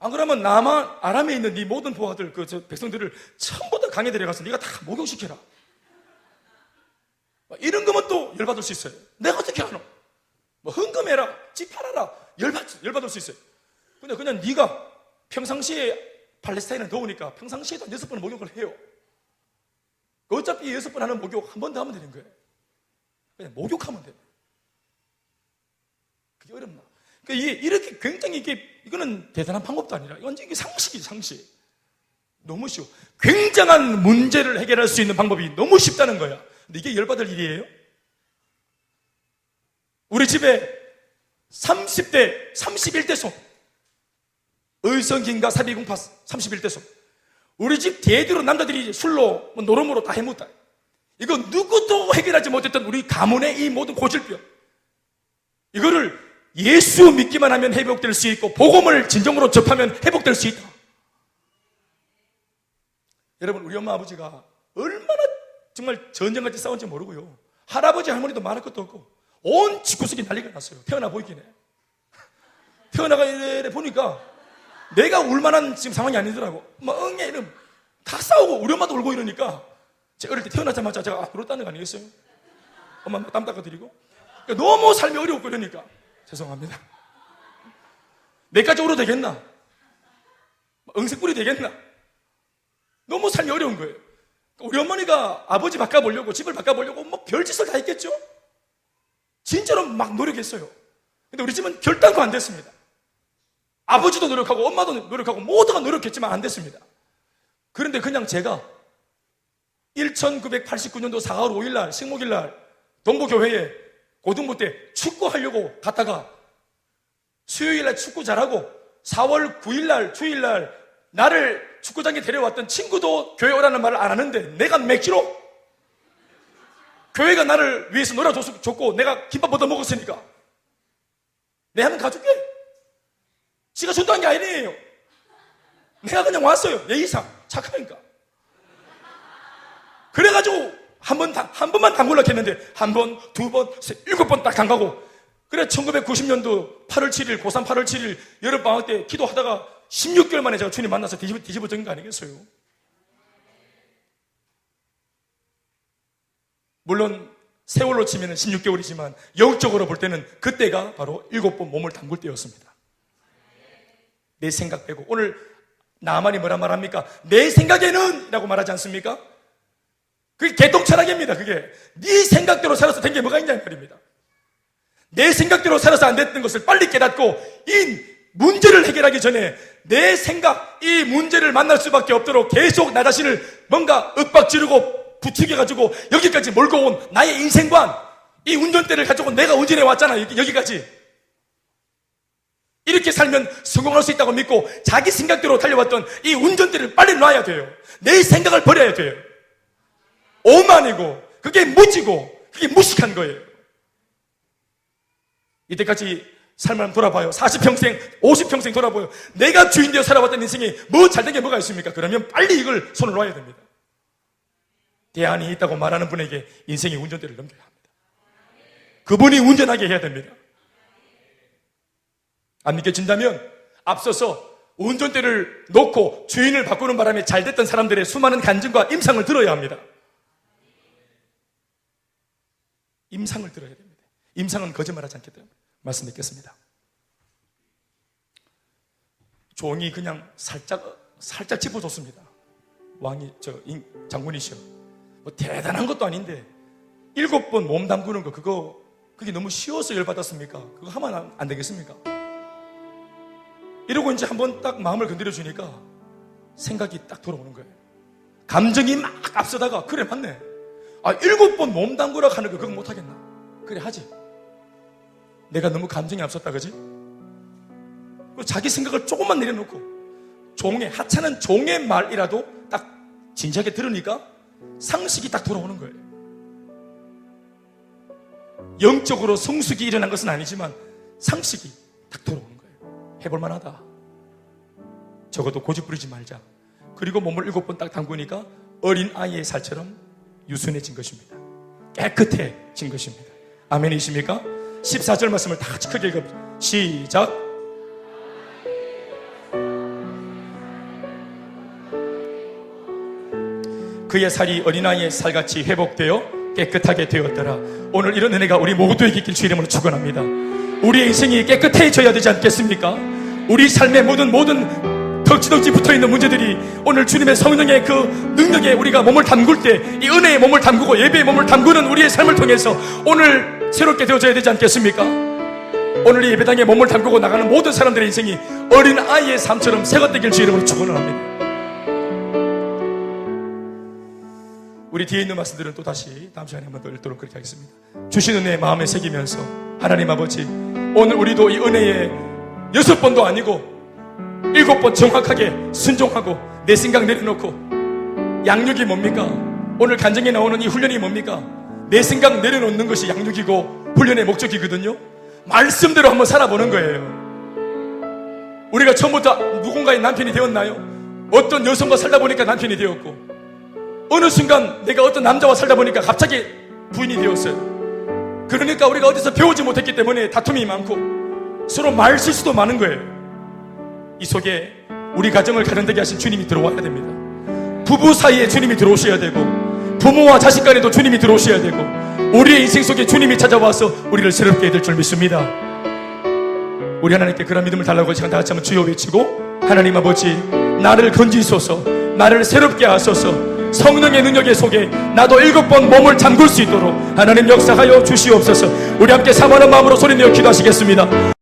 안 그러면 남한 아람에 있는 네 모든 부하들, 백성들을 전부 다 강에 데려가서 네가 다 목욕시켜라. 이런 거면 또 열받을 수 있어요. 내가 어떻게 하노? 뭐 흥금해라, 집 팔아라. 열받을 수 있어요. 근데 그냥 네가 평상시에, 팔레스타인은 더우니까 평상시에도 6번 목욕을 해요. 어차피 6번 하는 목욕 한 번 더 하면 되는 거예요. 그냥 목욕하면 돼요. 그게 어렵나? 그러니까 이렇게 굉장히 이거는 대단한 방법도 아니라 완전 이게 상식이지, 상식. 너무 쉬워. 굉장한 문제를 해결할 수 있는 방법이 너무 쉽다는 거야. 근데 이게 열받을 일이에요? 우리 집에 30대, 31대 손, 의성김과 사비궁파 31대 손. 우리 집 대대로 남자들이 술로, 노름으로 다 해먹다. 이거 누구도 해결하지 못했던 우리 가문의 이 모든 고질병. 이거를 예수 믿기만 하면 회복될 수 있고 복음을 진정으로 접하면 회복될 수 있다. 여러분, 우리 엄마 아버지가 얼마나 정말 전쟁같이 싸운지 모르고요. 할아버지 할머니도 말할 것도 없고 온 집구석이 난리가 났어요. 태어나 보이긴 해. 태어나가 이래 보니까 내가 울만한 지금 상황이 아니더라고. 막 응애 이름 다 싸우고 우리 엄마도 울고 이러니까 제가 어릴 때 태어나자마자 제가 울었다는 거 아니겠어요? 엄마 땀 닦아드리고. 그러니까 너무 삶이 어려웠고 이러니까 죄송합니다. 내까지 울어도 되겠나? 응색불이 되겠나? 너무 삶이 어려운 거예요. 우리 어머니가 아버지 바꿔보려고 집을 바꿔보려고 뭐 별짓을 다 했겠죠? 진짜로 막 노력했어요. 근데 우리 집은 결단도 안 됐습니다. 아버지도 노력하고 엄마도 노력하고 모두가 노력했지만 안 됐습니다. 그런데 그냥 제가 1989년도 4월 5일날 식목일날 동부교회에 고등부 때 축구하려고 갔다가 수요일날 축구 잘하고 4월 9일날 주일날 나를 축구장에 데려왔던 친구도 교회 오라는 말을 안 하는데 내가 맥주로 교회가 나를 위해서 놀아줬고 내가 김밥 얻어 먹었으니까 내 한번 가줄게. 지가 준다는 게 아니에요. 내가 그냥 왔어요. 예의상 착하니까. 그래가지고 한 번만 담글라 했는데 한 번, 두 번, 7번 딱 담가고. 그래 1990년도 8월 7일 고3 8월 7일 여름방학 때 기도하다가 16개월 만에 제가 주님 만나서 뒤집어진 거 아니겠어요? 물론 세월로 치면 16개월이지만 영적으로 볼 때는 그때가 바로 7번 몸을 담글 때였습니다. 내 생각 빼고. 오늘 나만이 뭐라 말합니까? 내 생각에는 라고 말하지 않습니까? 그게 개똥철학입니다. 그게 네 생각대로 살아서 된 게 뭐가 있냐 이 말입니다. 내 생각대로 살아서 안 됐던 것을 빨리 깨닫고 이 문제를 해결하기 전에 내 생각, 이 문제를 만날 수밖에 없도록 계속 나 자신을 뭔가 윽박지르고 부추겨가지고 여기까지 몰고 온 나의 인생관, 이 운전대를 가지고 내가 운전해 왔잖아. 여기까지. 이렇게 살면 성공할 수 있다고 믿고 자기 생각대로 달려왔던 이 운전대를 빨리 놔야 돼요. 내 생각을 버려야 돼요. 오만이고 그게 무지고 그게 무식한 거예요. 이때까지 삶을 한번 돌아봐요. 40평생, 50평생 돌아봐요. 내가 주인 되어 살아왔던 인생이 뭐 잘된 게 뭐가 있습니까? 그러면 빨리 이걸 손을 놔야 됩니다. 대안이 있다고 말하는 분에게 인생의 운전대를 넘겨야 합니다. 그분이 운전하게 해야 됩니다. 안 믿겨진다면 앞서서 운전대를 놓고 주인을 바꾸는 바람에 잘됐던 사람들의 수많은 간증과 임상을 들어야 합니다. 임상을 들어야 됩니다. 임상은 거짓말하지 않기 때문에 말씀 듣겠습니다. 종이 그냥 살짝 짚어줬습니다. 왕이 장군이시여, 뭐 대단한 것도 아닌데 7번 몸 담그는 거 그게 너무 쉬워서 열받았습니까? 그거 하면 안 되겠습니까? 이러고 이제 한번 딱 마음을 건드려 주니까 생각이 딱 돌아오는 거예요. 감정이 막 앞서다가 그래 맞네. 7번 몸 담그라 하는 거 그거 못하겠나? 그래 하지. 내가 너무 감정이 앞섰다 그지? 자기 생각을 조금만 내려놓고 하찮은 종의 말이라도 딱 진지하게 들으니까 상식이 딱 돌아오는 거예요. 영적으로 성숙이 일어난 것은 아니지만 상식이 딱 돌아오는 거예요. 해볼 만하다. 적어도 고집 부리지 말자. 그리고 몸을 7번 딱 담그니까 어린 아이의 살처럼 유순해진 것입니다. 깨끗해진 것입니다. 아멘이십니까? 14절 말씀을 다 같이 크게 읽어보세요. 시작. 그의 살이 어린아이의 살같이 회복되어 깨끗하게 되었더라. 오늘 이런 은혜가 우리 모두에게 있길 주 이름으로 축원합니다. 우리의 인생이 깨끗해져야 되지 않겠습니까? 우리 삶의 모든 덕지덕지 붙어있는 문제들이 오늘 주님의 성령의 그 능력에 우리가 몸을 담글 때 이 은혜의 몸을 담그고 예배의 몸을 담그는 우리의 삶을 통해서 오늘 새롭게 되어져야 되지 않겠습니까? 오늘 이 예배당에 몸을 담그고 나가는 모든 사람들의 인생이 어린 아이의 삶처럼 새것되길 주 이름으로 축원을 합니다. 우리 뒤에 있는 말씀들은 또 다시 다음 시간에 한번 더 읽도록 그렇게 하겠습니다. 주신 은혜 마음에 새기면서 하나님 아버지, 오늘 우리도 이 은혜에 6번도 아니고 7번 정확하게 순종하고 내 생각 내려놓고, 양육이 뭡니까? 오늘 간증에 나오는 이 훈련이 뭡니까? 내 생각 내려놓는 것이 양육이고 훈련의 목적이거든요. 말씀대로 한번 살아보는 거예요. 우리가 처음부터 누군가의 남편이 되었나요? 어떤 여성과 살다 보니까 남편이 되었고, 어느 순간 내가 어떤 남자와 살다 보니까 갑자기 부인이 되었어요. 그러니까 우리가 어디서 배우지 못했기 때문에 다툼이 많고 서로 말 실수도 많은 거예요. 이 속에 우리 가정을 가정되게 하신 주님이 들어와야 됩니다. 부부 사이에 주님이 들어오셔야 되고, 부모와 자식 간에도 주님이 들어오셔야 되고, 우리의 인생 속에 주님이 찾아와서 우리를 새롭게 해줄 줄 믿습니다. 우리 하나님께 그런 믿음을 달라고 시간 다 같이 한번 주여 외치고, 하나님 아버지, 나를 건지소서, 나를 새롭게 하소서. 성령의 능력의 속에 나도 7번 몸을 잠글 수 있도록 하나님 역사하여 주시옵소서. 우리 함께 사모하는 마음으로 소리내어 기도하시겠습니다.